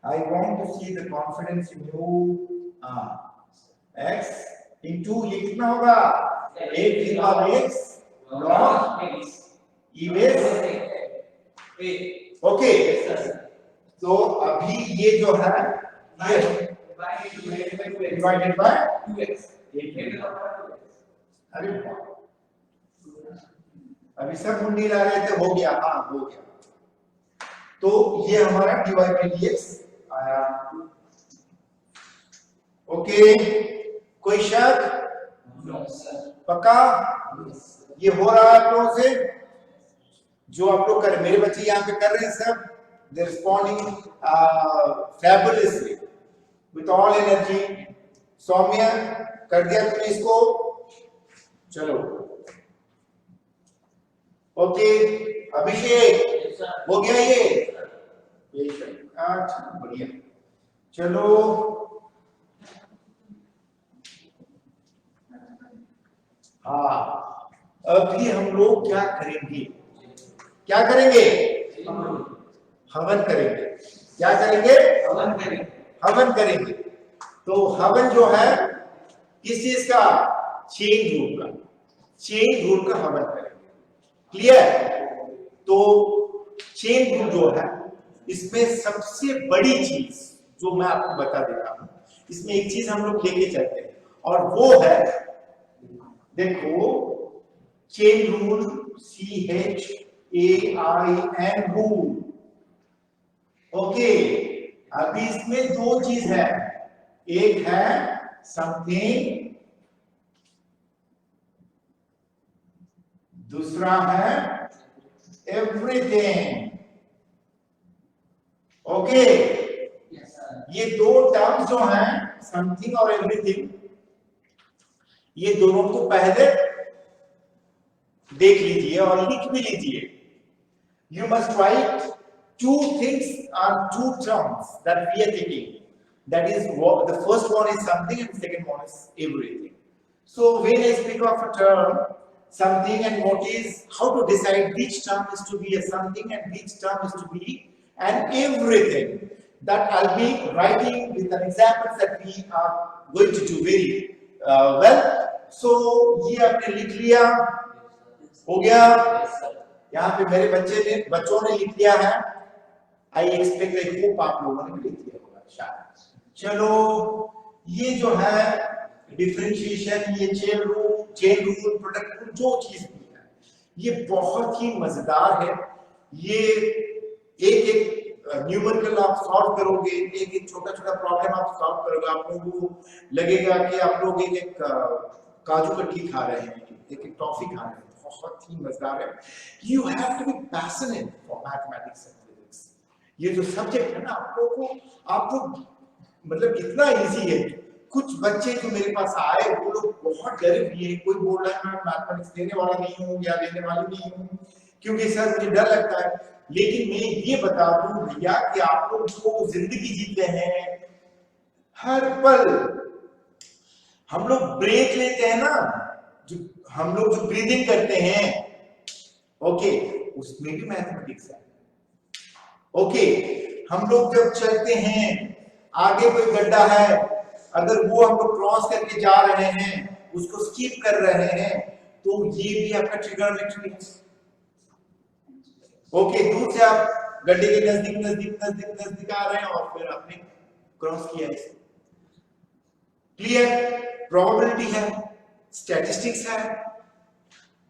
I want to see the confidence in you। x into ये कितना होगा? a to the power x log e base। Okay, तो अभी ये जो है ये डिवाइडेड बाय 2x अरे वाह, अभी सब मुंडी ला रहे थे, हो गया। हाँ, हो गया। तो ये हमारा dy by dx आया। ओके, कोई शक? पक्का? ये हो रहा है आप लोगों से? जो आप लोग कर, मेरे बच्चे यहाँ पे कर रहे हैं सब, they responding fabulously with all energy. Saumya, कर दिया तुमने इसको? चलो, ओके। अभिषेक, हो गया ये? अच्छा, बढ़िया। चलो, हाँ, अभी हम लोग क्या करेंगे? क्या करेंगे? हवन करेंगे। क्या करेंगे? हवन करेंगे। हवन करेंगे। तो हवन जो है किस चीज का? चेन रूल का। चेन रूल का हवन करेंगे। क्लियर? तो चेन रूल जो है, इसमें सबसे बड़ी चीज जो मैं आपको बता देता हूं, इसमें एक चीज हम लोग लेके चलते हैं, और वो है, देखो, chain rule, CHAIN rule. Okay, अभी इसमें दो चीज है, एक है समथिंग, दूसरा है एवरीथिंग। ओके, ये दो टर्म्स जो हैं, समथिंग और एवरीथिंग, ये दोनों को पहले देख लीजिए और लिख भी लीजिए। You must write two things or two terms that we are taking. That is, what the first one is something and the second one is everything. So when I speak of a term, something, and what is, how to decide which term is to be a something and which term is to be and everything that I'll be writing with an examples that we are going to do very well. So ये आपने लिख लिया, हो गया? यहाँ पे मेरे बच्चों ने लिख लिया है। आई एक्सपेक्ट, आई होप आप लोगों ने लिख लिया होगा शायद। चलो, ये जो है डिफरेंशिएशन, ये चेन रूल, प्रोडक्ट रूल, जो चीज भी है, ये बहुत ही मजेदार है। ये एक न्यूमेरिकल आप सॉल्व करोगे, एक छोटा प्रॉब्लम आप सॉल्व करोगे, आप लोगों को लगेगा कि आप लोग एक काजू कतली खा रहे हैं, एक टॉफी खा रहे हैं। बहुत ही मजेदार है। You have to be passionate for mathematics and physics. ये जो सब्जेक्ट है ना, आपको मतलब इतना इजी है। कुछ बच्चे जो मेरे पास आए, वो लोग बहुत डरे हुए हैं। कोई बोल रहा है मैं मैथमेटिक्स देने वाला नहीं हूँ या देने वाली नहीं हूँ, क्योंकि सर मुझे डर लगता है। लेकिन मैं ये बता दूं भैया कि आप लोग जो जिंदगी जीते हैं, हर पल हम लोग ब्रेक लेते हैं ना, जो हम लोग जो ब्रीदिंग करते हैं, ओके, उसमें भी मैथमेटिक्स है। ओके, हम लोग जब चलते हैं, आगे कोई गड्ढा है, अगर वो हम लोग क्रॉस करके जा रहे हैं, उसको स्किप कर रहे हैं, तो ये भी आपका ट्रिग्नोमेट्री है। ओके, दूर से आप गड्ढे के नजदीक आ रहे हैं और फिर आपने क्रॉस किया है। क्लियर? प्रोबेबिलिटी है, स्टैटिस्टिक्स है,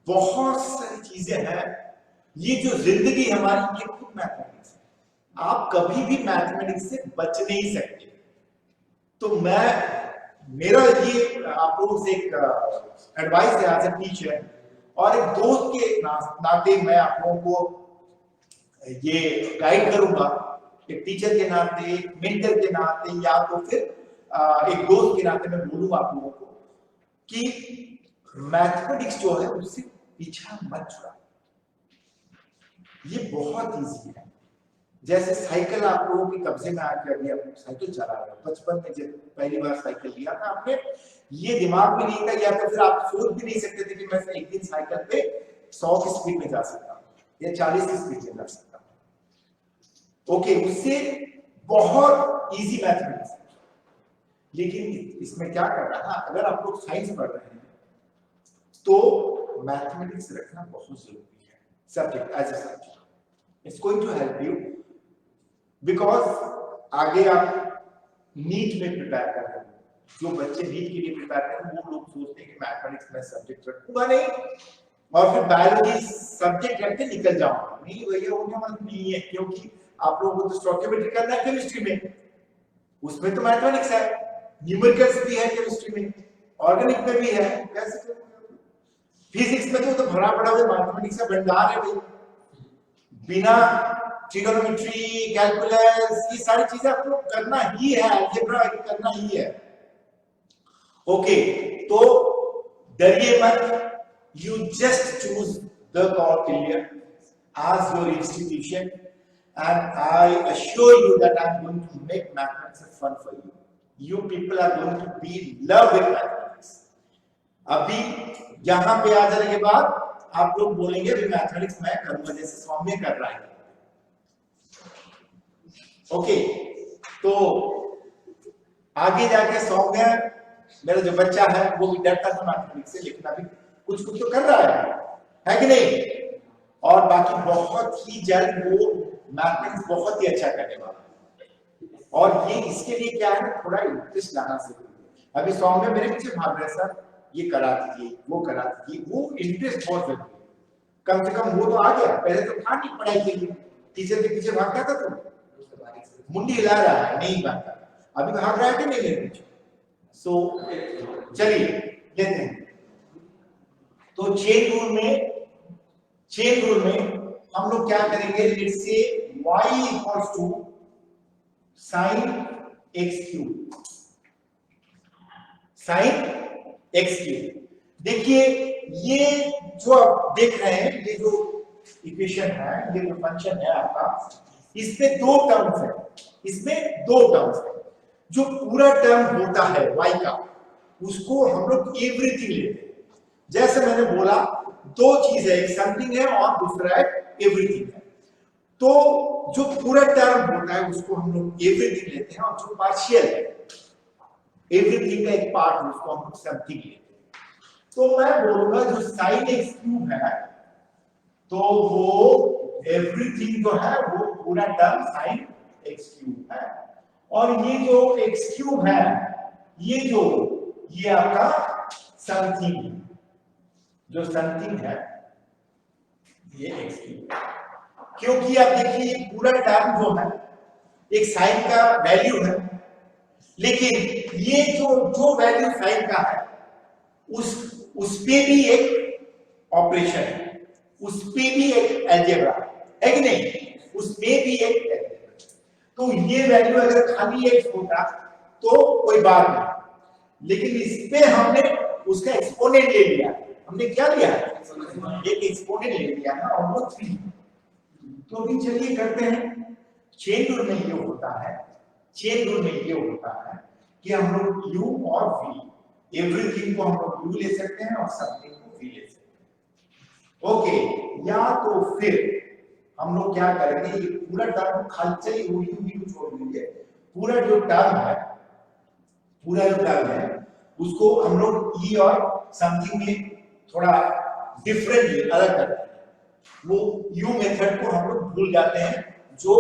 बहुत सारी चीजें हैं। ये जो जिंदगी हमारी, ये खुद मैथमेटिक्स है। आप कभी भी मैथमेटिक्स से बच नहीं सकते। तो मेरा ये आप लोगों से एक एडवाइस है एज ए टीचर और एक दोस्त के नाते मैं आप लोगों को ये गाइड करूंगा, एक टीचर के नाते, एक मेंटर के नाते, या तो फिर एक दोस्त के नाते मैं बोलूंगा आप लोगों को कि मैथमेटिक्स जो है उससे पीछा मत छुड़ा। ये बहुत इजी है। जैसे साइकिल आप लोगों के कब्जे में आके अभी आप साइकिल चला रहे हो, बचपन में जब पहली बार साइकिल लिया था आपने, ये दिमाग में नहीं था, या तो फिर आप सोच भी नहीं सकते थे कि मैं एक दिन साइकिल पे 100 की स्पीड में जा सकता हूँ या 40 की स्पीड में जा सकता हूँ। ओके, उससे बहुत इजी मैथमेटिक्स है। लेकिन इसमें क्या करना है, अगर आप लोग साइंस पढ़ रहे हैं तो मैथमेटिक्स रखना बहुत जरूरी है subject, as a subject. It's going to help you, because आगे आप नीट में प्रिपेयर कर रहे हैं। जो बच्चे नीट के लिए प्रिपेयर कर रहे हैं, वो लोग सोचते हैं कि मैथमेटिक्स में सब्जेक्ट रखूंगा नहीं और फिर बायोलॉजी सब्जेक्ट रख के निकल जाऊंगा। नहीं भैया, होने वाला नहीं है, क्योंकि आप लोगों को तो स्टोइकियोमेट्री करना है केमिस्ट्री में, उसमें तो मैथमेटिक्स है, न्यूमेरिकल्स भी है केमिस्ट्री में, ऑर्गेनिक में भी है, कैसे करोगे? फिजिक्स में तो भरा पड़ा हुआ मैथमेटिक्स का भंडार है भाई। बिना ट्रिगोनोमेट्री, कैलकुलस, ये सारी चीजें आपको करना ही है, अलजेब्रा करना ही है। ओके, तो डरिए मत, you just choose the Kautilya as your institution, and I assure you that I'm going to make mathematics fun for you. You people are going to be in love with mathematics. अभी यहाँ पे आ जाने के बाद आप लोग बोलेंगे भी मैथमेटिक्स मैं करूंगा, जैसे सौम्य कर रहा है। ओके, तो आगे जाके सौम्य, मेरा जो बच्चा है वो भी डरता था मैथमेटिक्स से, लेकिन अभी कुछ तो कर रहा है कि नहीं? और बाकी बहुत ही जल्द वो मैथमेटिक्स बहुत ही अच्छा करने वाला है। और ये इसके लिए क्या है, थोड़ा इंटरेस्ट लाना जरूरी है। अभी सौम्य मेरे पीछे भाग रहे, सर ये करा दीजिए, वो करा दीजिए, वो इंटरेस्ट बहुत जरूरी है। कम से कम वो तो आ गया, पहले तो था नहीं पढ़ाई के लिए, टीचर के पीछे भागता था, तो मुंडी हिला रहा है, नहीं भागता, अभी भाग रहा है कि नहीं मेरे पीछे? सो चलिए लेते हैं। तो चेन रूल में हम लोग क्या करेंगे, let's say y equals to sin x cube. देखिए, ये जो आप देख रहे हैं, ये जो इक्वेशन है, ये जो फंक्शन है आपका, इसमें दो टर्म्स है, जो पूरा टर्म होता है y का, उसको हम लोग एवरीथिंग लेते हैं। जैसे मैंने बोला, दो चीज है, एक समथिंग है और दूसरा है एवरीथिंग है। तो जो पूरा टर्म होता है उसको हम लोग एवरीथिंग लेते हैं, और जो पार्शियल है एवरीथिंग का एक पार्ट है उसको हम लोग समथिंग लेते हैं। तो मैं बोलूंगा जो साइन एक्स क्यूब है तो वो एवरीथिंग जो है वो पूरा टर्म साइन एक्स क्यूब है, और ये जो एक्स क्यूब है ये आपका समथिंग है, जो समथिंग है ये एक्स क्यूब है। क्योंकि आप देखिए पूरा टर्म जो है एक साइन का वैल्यू है, लेकिन ये जो वैल्यू साइन का है उस पे भी एक ऑपरेशन है, उस पे भी एक अलजेब्रा है कि नहीं, उसमें भी एक अलजेब्रा। तो ये वैल्यू अगर खाली एक्स होता तो कोई बात नहीं, लेकिन इस पे हमने उसका एक्सपोनेंट ले लिया। हमने क्या लिया? एक एक्सपोनेंट ले लिया ना, और वो 3। तो अभी चलिए करते हैं। चेन रूल में ये होता है, चेन रूल में ये होता है कि हम लोग u और v एवरीथिंग को हम लोग u ले सकते हैं और समथिंग को v ले सकते हैं। ओके, या तो फिर हम लोग क्या करेंगे, ये पूरा टर्म खाली चलिए वो u v छोड़ दीजिए, पूरा जो टर्म है उसको हम लोग e और समथिंग में थोड़ा डिफरेंटली अलग करते हैं। वो यू मेथड को हम लोग भूल जाते हैं जो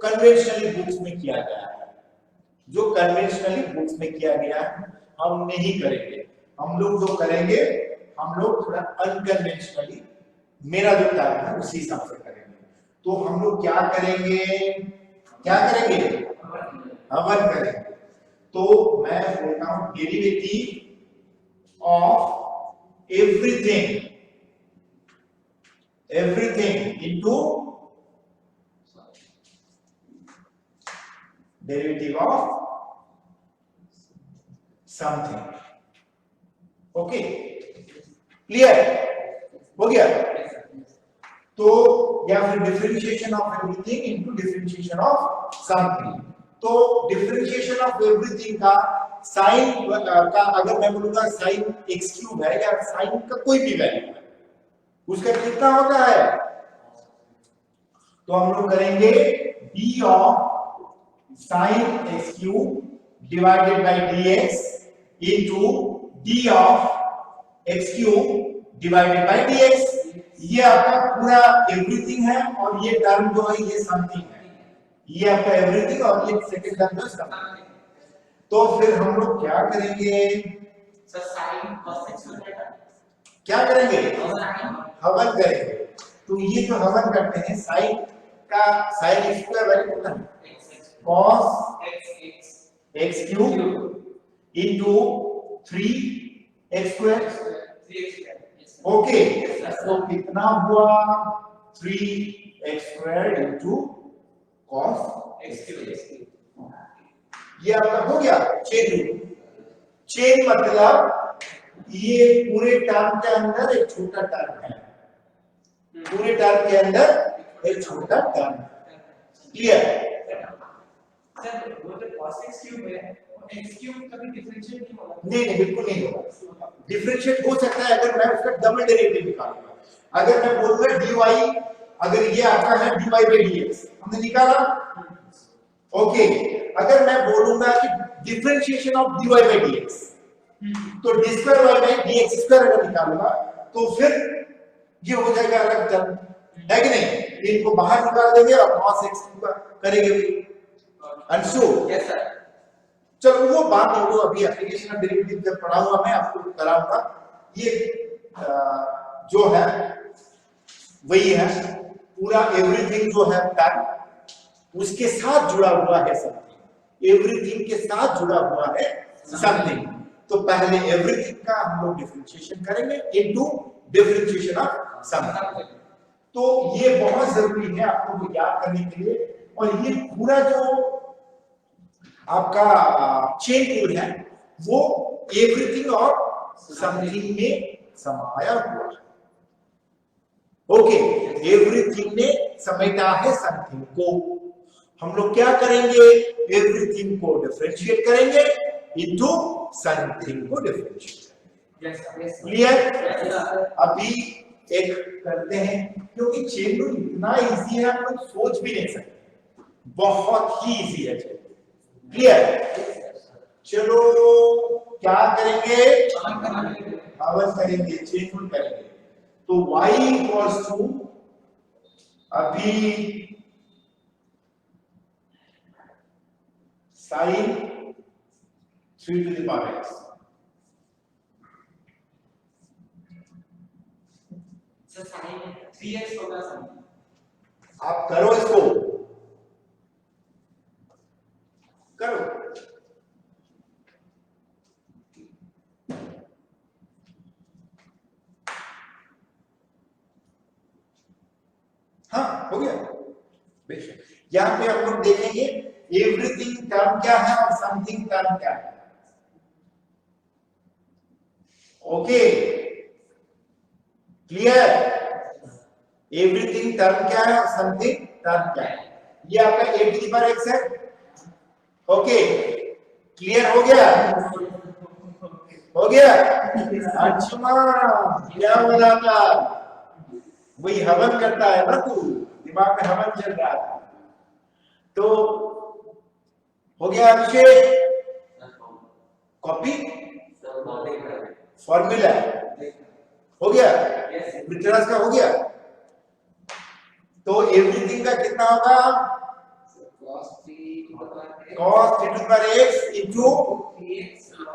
कन्वेंशनली बुक्स में किया गया है, जो कन्वेंशनली बुक्स में किया गया है हम नहीं करेंगे। हम लोग जो करेंगे हम लोग थोड़ा अनकन्वेंशनली मेरा जो टर्म है उसी हिसाब से करेंगे। तो हम लोग क्या करेंगे हवन करेंगे। तो मैं बोलता हूं derivative of everything into derivative of something। Okay, clear हो गया? तो या फिर differentiation of everything into differentiation of something. तो डिफरेंशिएशन ऑफ एवरीथिंग का साइन का अगर मैं बोलूंगा साइन एक्स क्यूब है या साइन का कोई भी वैल्यू है उसका कितना होता है, तो हम लोग करेंगे d of sine x cube divided by dx into d of x cube divided by dx। ये आपका पूरा एवरीथिंग है और ये टर्म जो है ये समथिंग है, ये आपका एवरीथिंग और ये सेकंड टर्म जो समथिंग। तो फिर हम लोग क्या करेंगे सर, साइन cos x क्या करेंगे? हवन करेंगे। तो ये जो हवन करते हैं साइन का साइन एक्स का वैल्यू कितना है? cos x cube into 3x square. Okay, तो कितना हुआ? 3x square into cos x cube. ये आपका हो गया चेन रूल। चेन मतलब ये पूरे टर्म के अंदर एक छोटा टर्म है, पूरे टर्म के अंदर एक छोटा टर्म। क्लियर? सर वो जो cos x क्यूब है वो x क्यूब कभी डिफरेंशिएट नहीं होगा? नहीं, बिल्कुल नहीं होगा। डिफरेंशिएट हो सकता है अगर मैं उसका डबल डेरिवेटिव निकालूंगा। अगर मैं बोलूंगा dy, अगर ये आपका है dy by dx, हमने निकाला। ओके, अगर मैं बोलूंगा कि differentiation of dy by dx, तो d square y by dx square अगर निकालूंगा तो फिर ये हो जाएगा अलग टर्म, है कि नहीं? इनको बाहर निकाल देंगे और cos x करेंगे भी। Anshul, yes sir. चलो वो बात नहीं, वो अभी एप्लीकेशन ऑफ डेरिवेटिव जब पढ़ाऊंगा मैं आपको कराऊंगा। ये जो है वही है, पूरा एवरीथिंग जो है टर्म उसके साथ जुड़ा हुआ है समथिंग, एवरीथिंग के साथ जुड़ा हुआ है समथिंग। तो पहले एवरीथिंग का हम लोग डिफरेंशिएशन करेंगे इनटू डिफरेंशिएशन ऑफ समथिंग। तो ये बहुत जरूरी है आपको याद करने के लिए। और ये पूरा जो आपका चेन रूल है वो एवरीथिंग और समथिंग में समाया हुआ है। ओके, एवरीथिंग ने समेटा है समथिंग को। हम लोग क्या करेंगे? एवरीथिंग को डिफरेंशिएट करेंगे इनटू समथिंग को डिफरेंशिएट करेंगे। क्लियर? अभी एक करते हैं, क्योंकि चेन रूल इतना इजी है आप लोग सोच भी नहीं सकते, बहुत ही इजी है चेन। क्लियर? चलो क्या करेंगे, हवन करेंगे, चेन रूल करेंगे। तो y इक्वल्स टू, अभी sine 3 to the power x, sir sine 3x होगा सर। आप करो इसको, करो। हाँ हो गया बेशक। यहाँ पे हम लोग देखेंगे एवरीथिंग टर्म क्या है और समथिंग टर्म क्या है। Okay clear? एवरीथिंग टर्म क्या है और समथिंग टर्म क्या है। ये आपका a to the power x है। ओके क्लियर हो गया? हो गया? अच्छा क्या बोला था, वही हवन करता है ना तू, दिमाग में हवन चल रहा था। तो हो गया अभिषेक, कॉपी फॉर्मूला हो गया, मित्रस का हो गया। तो एवरीथिंग का कितना होगा, cos 3 to the power x into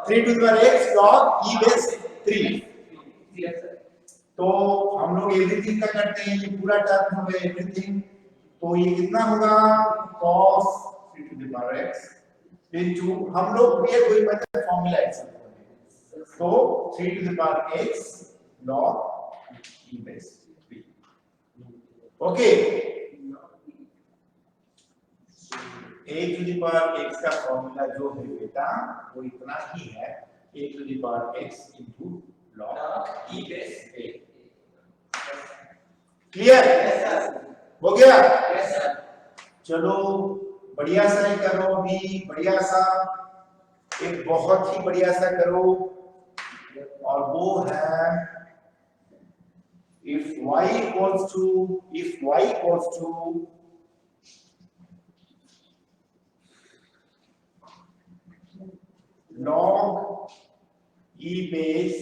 3 to the power x log e base 3। तो हम लोग एवरीथिंग का करते हैं, ये पूरा टर्म होगा एवरीथिंग। तो ये कितना होगा, cos 3 to the power x into, हम लोग ये कोई मतलब फॉर्मूला है, तो 3 to the power x log e base 3। Okay a to the power x का फॉर्मूला जो है बेटा वो इतना ही है, a to the power x into log e base 3। Clear? हो गया? चलो बढ़िया सा ही करो, अभी बढ़िया सा, एक बहुत ही बढ़िया सा करो, और वो है if y equals to log e base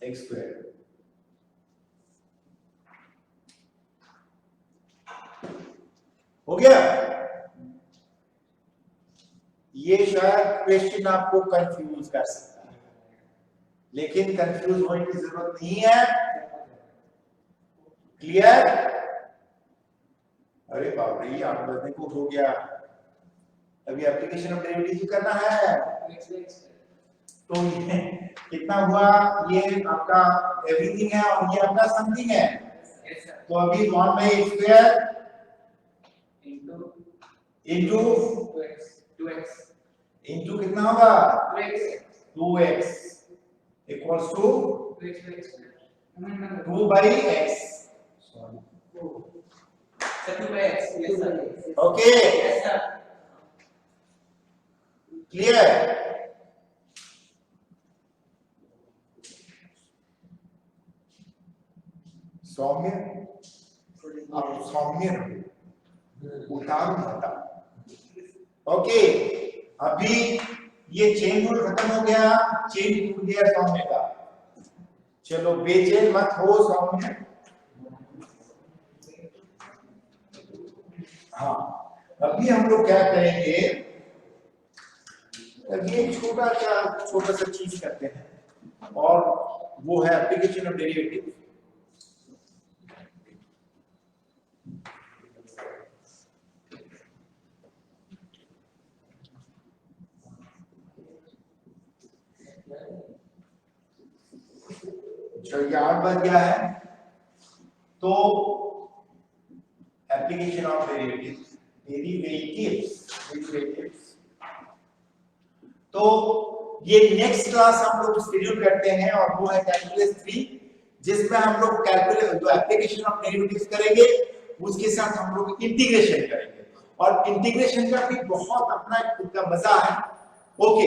x square, हो गया? ये शायद क्वेश्चन आपको कंफ्यूज कर सकता है, लेकिन कंफ्यूज होने की जरूरत नहीं है। क्लियर? अरे बाप रे, 8 बजने को हो गया, अभी एप्लीकेशन ऑफ डेरिवेटिव करना है। तो ये कितना हुआ, ये आपका एवरीथिंग है और ये आपका समथिंग है। तो अभी 1 by x square into 2x into कितना होगा, 2x equals to 2 by x। Okay clear? Saumya, आप सौम्य रहो, उतारू मत। ओके अभी ये चेन रूल खत्म हो गया, चेन टूट गया सौम्य का। चलो बेचैन मत हो सौम्य। हाँ अभी हम लोग क्या करेंगे, अभी एक छोटा सा चीज करते हैं, और वो है एप्लीकेशन ऑफ डेरिवेटिव। जो याद बच गया है, तो एप्लीकेशन ऑफ डेरिवेटिव्स, तो ये नेक्स्ट क्लास हम लोग शेड्यूल करते हैं, और वो है कैलकुलस 3, जिसमें हम लोग कैलकुलस जो एप्लीकेशन ऑफ डेरिवेटिव्स करेंगे उसके साथ हम लोग इंटीग्रेशन करेंगे। और इंटीग्रेशन का भी बहुत अपना खुद का मजा है, ओके,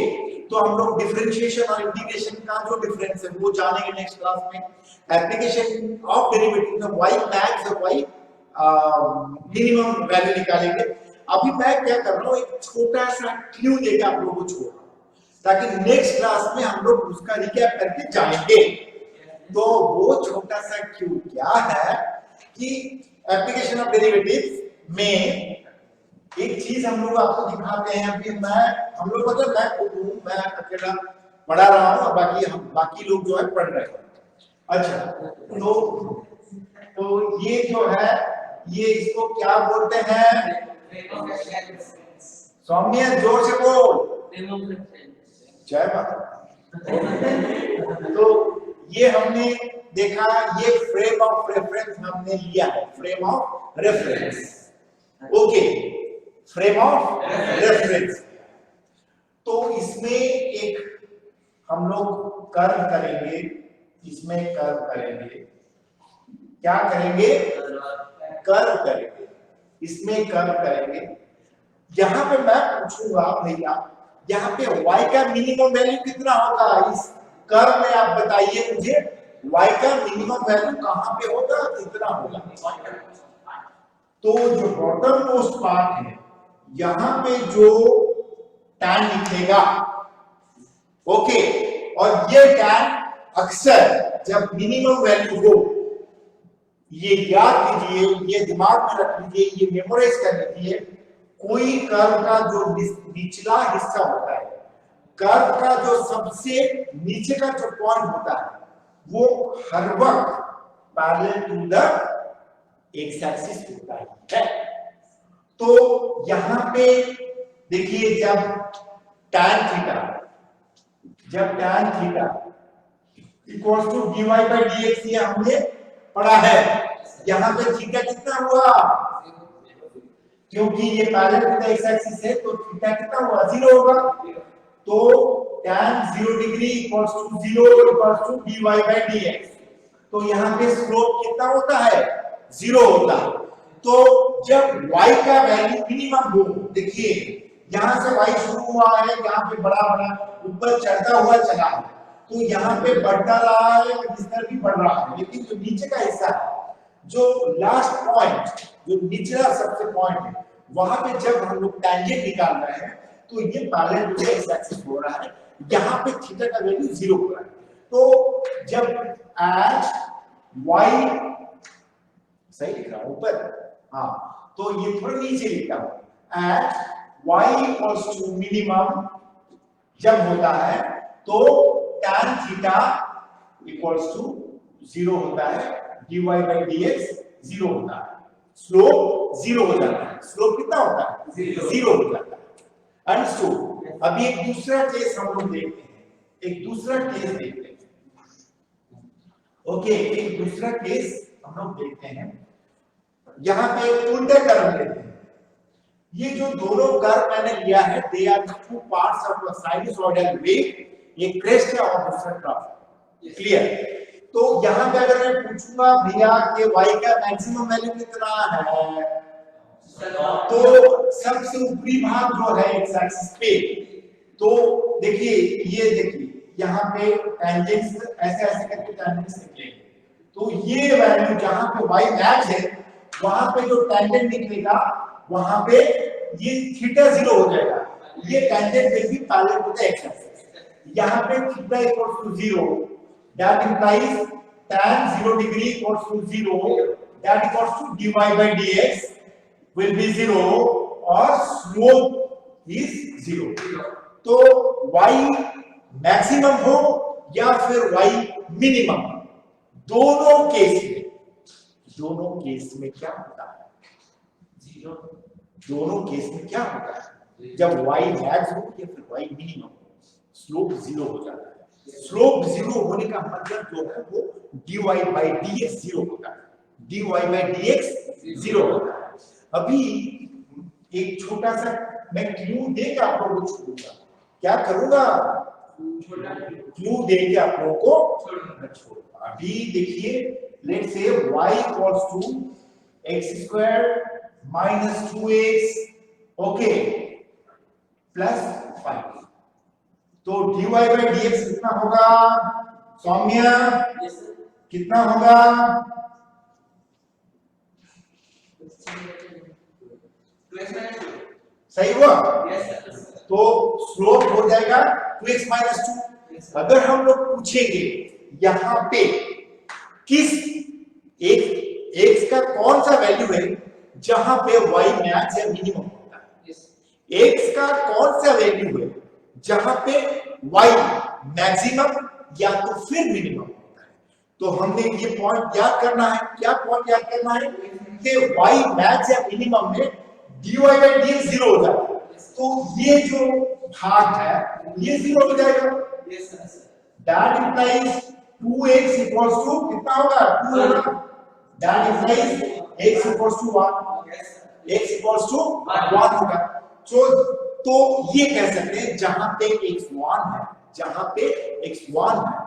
तो हम लोग डिफरेंशिएशन और इंटीग्रेशन का जो डिफरेंस है वो जानेंगे नेक्स्ट क्लास में। एप्लीकेशन ऑफ डेरिवेटिव में y मैक्स और y मिनिमम वैल्यू निकालेंगे। अभी मैं क्या कर रहा हूँ, एक छोटा सा क्लू देकर आप लोगों को छोड़ रहा हूँ ताकि नेक्स्ट क्लास में हम लोग उसका रिकैप करके जाएंगे। तो वो छोटा सा क्लू क्या है कि एप्लीकेशन ऑफ डेरिवेटिव में एक चीज हम लोग आपको दिखाते हैं। अभी हम लोग मतलब मैं खुद हूं, मैं अकेला पढ़ा रहा हूं और बाकी लोग जो है पढ़ रहे हैं। अच्छा, तो ये जो है, ये इसको क्या बोलते हैं? सौम्य जोर से बोल। जय माता। तो ये हमने देखा, ये फ्रेम ऑफ रेफरेंस हमने लिया है, frame of reference. Okay, frame of reference. तो इसमें एक हम लोग कर्व करेंगे, इसमें कर्व करेंगे, क्या करेंगे? कर्व करेंगे, इसमें कर्व करेंगे। यहां पे मैं पूछूंगा भैया, यहाँ पे y का मिनिमम वैल्यू कितना होगा? इस कर्व में आप बताइए मुझे, y का मिनिमम वैल्यू कहां पे होगा, कितना होगा? तो जो बॉटम मोस्ट पार्ट है, यहां पे जो tan निकलेगा, ओके, और ये tan अक्सर जब मिनिमम वैल्यू हो, ये याद कीजिए, ये दिमाग में रख लीजिए, ये मेमोराइज कर लीजिए, कोई कर्व का जो निचला हिस्सा होता है, कर्व का जो सबसे नीचे का जो पॉइंट होता है, वो हर वक्त parallel to the x axis होता है। तो यहां पे देखिए, जब tan equals to dy by dx, ये हमने पढ़ा है। यहां पे थीटा कितना हुआ? क्योंकि ये parallel to the x axis है, तो थीटा कितना हुआ? 0 होगा। तो tan 0 degree equals to 0 equals to dy by dx। तो यहां पे स्लोप कितना होता है? 0 होता है। तो जब y का वैल्यू मिनिमम हो, देखिए यहां से y शुरू हुआ है, यहां पे बड़ा ऊपर चढ़ता हुआ चला है, तो यहां पे बढ़ता रहा है और इस तरफ भी बढ़ रहा है, लेकिन जो नीचे का हिस्सा है, जो लास्ट पॉइंट, जो निचला सबसे पॉइंट है, वहां पे जब हम लोग टेंजेंट निकाल रहे हैं, तो ये parallel to the x axis हो रहा है, यहां पे थीटा का वैल्यू 0 हो रहा है। तो जब एट y, सही लिख रहा हूं ऊपर, हाँ, तो ये थोड़ा नीचे लिखता हूं, at y equals to minimum जब होता है, तो tan थीटा इक्वल्स टू 0 होता है, dy बाई dx 0 होता है, स्लोप 0 हो जाता है। स्लोप कितना होता है? 0 हो जाता है। अंडरस्टूड। अभी एक दूसरा केस हम लोग देखते हैं, एक दूसरा केस देखते हैं। ओके, एक दूसरा केस हम लोग देखते हैं। यहां पे उल्टे कर्व लेते हैं। ये जो दोनों कर्व मैंने लिया है, they are two parts of a sinusoidal wave, एक क्रेस्ट है और दूसरा ट्रफ। क्लियर? तो यहां पे अगर मैं पूछूंगा भैया कि y का मैक्सिमम वैल्यू कितना है, तो सबसे ऊपरी भाग जो है एक्स एक्सिस पे, तो देखिए, ये देखिए यहां पे टेंजेंट्स ऐसे ऐसे करके टेंजेंट्स निकलेंगे, तो ये वैल्यू जहां पे y मैक्स है, वहां पे जो टेंजेंट निकलेगा, वहां पे ये थीटा 0 हो जाएगा, ये tangent will be parallel to the x axis. यहां पे theta equals to 0, that implies tan 0 degree equals to 0, that equals to dy by dx will be 0 और slope is 0। तो y मैक्सिमम हो या फिर y मिनिमम, दोनों case में क्या होता है? 0। दोनों केस में क्या होता है? जब y मैक्स हो या फिर y मिनिमम, स्लोप 0 हो जाता है। स्लोप 0 होने का मतलब जो है वो dy by dx 0 होता है, dy by dx 0 होता है। अभी एक छोटा सा मैं क्लू देकर आप लोगों को छोड़ूंगा। क्या करूंगा? क्लू देके आप लोगों को छोड़ूंगा। अभी देखिए, let's say y equals to x square minus 2x, okay, plus 5। तो dy by dx कितना होगा सौम्य? Yes, sir. कितना होगा? 2x minus 2. सही हुआ? Yes, sir. तो स्लोप हो जाएगा 2x minus 2। Yes, sir. अगर हम लोग पूछेंगे यहाँ पे किस x का कौन सा वैल्यू है जहां पे y मैक्स या मिनिमम होता है, Yes. x का कौन सा वैल्यू है जहां पे y मैक्सिमम या तो फिर मिनिमम होता है, तो हमने ये पॉइंट याद करना है। क्या पॉइंट याद करना है कि y मैक्स या मिनिमम में dy by dx 0 हो जाता है, तो ये जो भाग है ये 0 हो जाएगा। Yes, sir. That implies 2x equals to कितना होगा? 2 होगा। That implies x equals to 1. Yes, sir. x equals to 1 होगा। तो ये कह सकते हैं जहां पे x 1 है, जहां पे x 1 है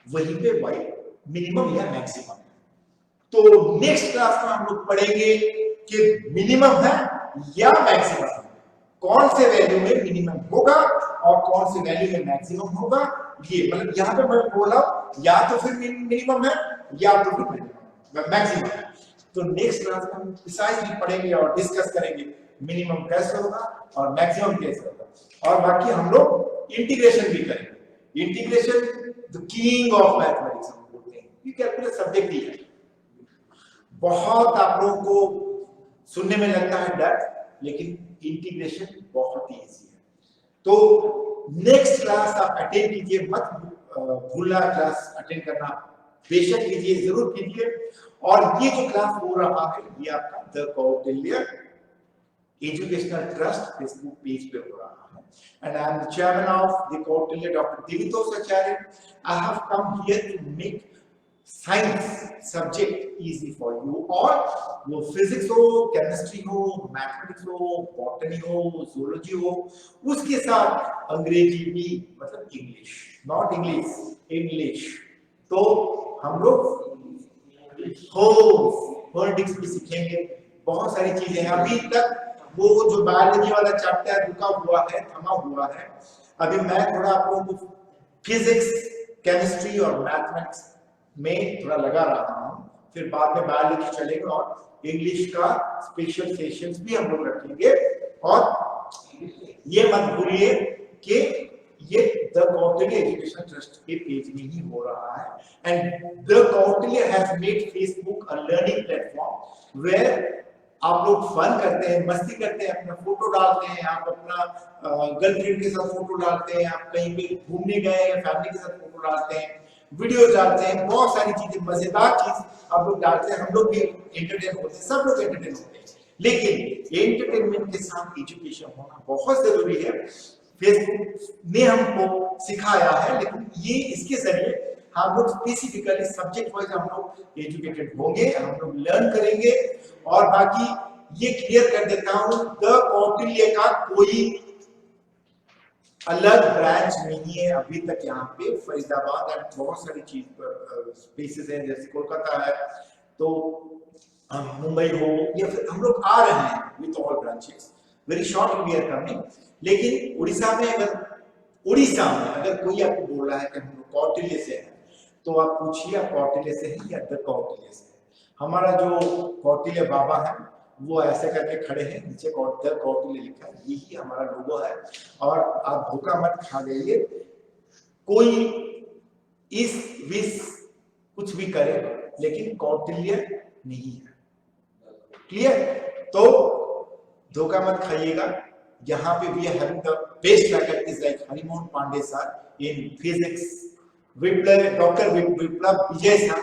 वहीं पे y मिनिमम या मैक्सिमम है। तो नेक्स्ट क्लास में हम लोग पढ़ेंगे कि मिनिमम है या मैक्सिमम है, कौन से वैल्यू में मिनिमम होगा और कौन से वैल्यू में मैक्सिमम होगा। ये मतलब यहाँ पे मैं बोला या तो फिर मिनिमम है या तो फिर मैक्सिमम है। तो नेक्स्ट क्लास में हम प्रिसाइजली पढ़ेंगे और डिस्कस करेंगे मिनिमम कैसे होगा और मैक्सिमम कैसे होगा, और बाकी हम लोग इंटीग्रेशन भी करेंगे। Integration the king of mathematics हम बोलते हैं। ये कैलकुलस सब्जेक्ट ही है, बहुत आप लोगों को सुनने में लगता है डर, लेकिन इंटीग्रेशन बहुत ही इजी है। तो नेक्स्ट क्लास आप अटेंड कीजिए, मत भूलना क्लास अटेंड करना, बेशक कीजिए, जरूर कीजिए। और ये जो क्लास हो रहा है ये आपका the Kautilya educational trust Facebook page पे हो रहा है, and I am the chairman of the Kautilya doctor Devitosh Acharya. I have come here to make science subject easy for you, और वो फिजिक्स हो, केमिस्ट्री हो, मैथमेटिक्स हो, बॉटनी हो, जूलॉजी हो, उसके साथ अंग्रेजी भी, मतलब इंग्लिश, नॉट इंग्लिश, इंग्लिश। तो हम लोग फोनेटिक्स भी सीखेंगे, बहुत सारी चीजें हैं। अभी तक वो जो बायोलॉजी वाला चैप्टर रुका हुआ है, थमा हुआ है, अभी मैं थोड़ा आप लोगों को फिजिक्स, केमिस्ट्री और मैथमेटिक्स में थोड़ा लगा रहा हूं, फिर बाद में बायोलॉजी चलेगा और इंग्लिश का स्पेशल सेशंस भी हम लोग रखेंगे। और ये मत भूलिए कि ये द कौटिल्य एजुकेशन ट्रस्ट के पेज में ही हो रहा है, and the Kautilya has made Facebook a learning platform where आप लोग फन करते हैं, मस्ती करते हैं, अपना फोटो डालते हैं, आप अपना गर्लफ्रेंड के साथ फोटो डालते हैं, आप कहीं पे घूमने गए हैं फैमिली के साथ फोटो डालते हैं, वीडियो डालते हैं, बहुत सारी चीजें, मजेदार चीज आप लोग डालते हैं। हम लोग भी एंटरटेन होते हैं, सब लोग एंटरटेन होते हैं, लेकिन एंटरटेनमेंट के साथ एजुकेशन होना बहुत जरूरी है। फेसबुक ने हमको सिखाया है, लेकिन ये इसके जरिए हम लोग स्पेसिफिकली सब्जेक्ट वाइज हम लोग एजुकेटेड होंगे, हम लोग लर्न करेंगे। और बाकी ये क्लियर कर देता हूं, द कौटिल्य का कोई अलग ब्रांच नहीं है अभी तक यहाँ पे। फरीदाबाद एंड बहुत सारी चीज स्पेसेस हैं, जैसे कोलकाता है, तो मुंबई हो, या फिर हम लोग आ रहे हैं with all branches, very short we are coming. लेकिन उड़ीसा में अगर कोई आपको बोल रहा है कि हम लोग कौटिल्य से हैं, तो आप पूछिए आप कौटिल्य से हैं या द कौटिल्य से। हमारा जो कौटिल्य बाबा है वो ऐसे करके खड़े हैं, नीचे द कौटिल्य लिखा है, यही हमारा लोगो है। और आप धोखा मत खा जाइए, कोई इस विश कुछ भी करे लेकिन कौटिल्य नहीं है, क्लियर? तो धोखा मत खाइएगा। यहाँ पे we are having the best faculties like Harimohan Pandey sir in physics, doctor Viplav Vijay sir,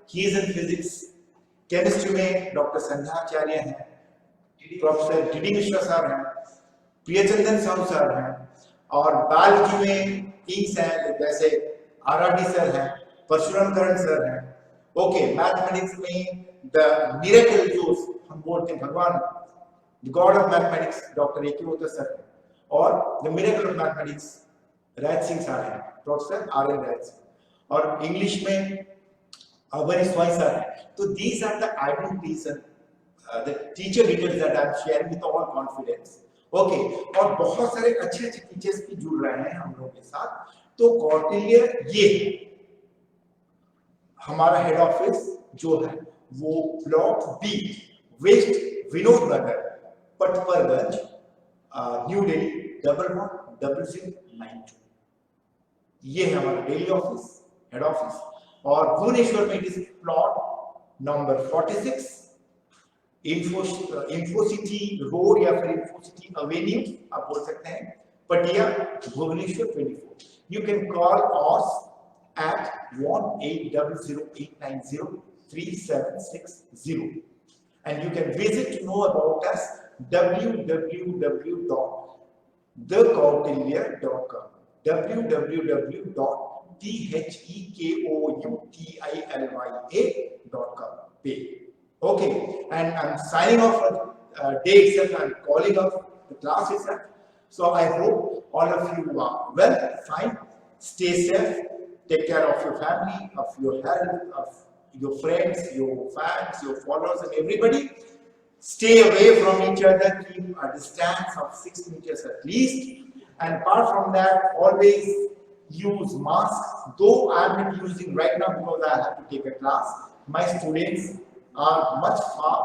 he is in physics. Chemistry में डॉक्टर संध्याचार्य हैं, प्रोफेसर डी मिश्रा सर हैं, प्रियचंदन साहू सर हैं, और बायोलॉजी में किंग्स हैं जैसे आरआरडी सर हैं, परशुराम करण सर हैं। ओके, मैथमेटिक्स में द मिरेकल जो हम बोलते हैं भगवान, the god of mathematics doctor AK sir हैं, और the miracle of mathematics Raj Singh sir हैं, प्रोफेसर आर एन राज, और इंग्लिश में very fine sir. So these are the identities and the teacher details that I am sharing with all confidence. Okay और बहुत सारे अच्छे अच्छे टीचर्स भी जुड़ रहे हैं हम लोगों के साथ। तो कौटिल्य ये हमारा हेड ऑफिस जो है वो ब्लॉक बी, वेस्ट विनोद नगर, पटपरगंज, न्यू दिल्ली 110092। ये है हमारा दिल्ली ऑफिस, हेड ऑफिस। और भुवनेश्वर में it is plot number 46, Infocity road या फिर इंफोसिटी एवेन्यू आप बोल सकते हैं, Patia, Bhubaneswar 24। You can call us at 1800890370, and you can visit to know about us www.thekautilya.com, www.thekoutilya.com okay, and I'm signing off for day itself. I'm calling off the class itself. So I hope all of you are well, fine, stay safe. Take care of your family, of your health, of your friends, your fans, your followers, and everybody. Stay away from each other. Keep a distance of 6 meters at least. And apart from that, always use masks. Though I am not using right now because I have to take a class. My students are much far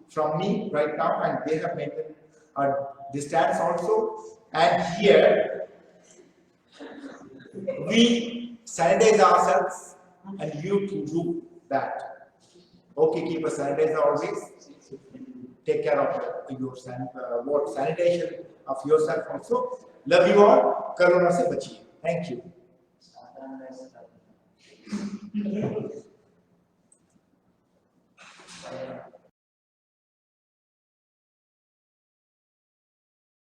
from me right now, and they have maintained a distance also. And here we sanitize ourselves, and you to do that. Okay, keep a sanitizer always. Take care of your sanitation of yourself also. Love you all. Corona se bachiye. Thank you.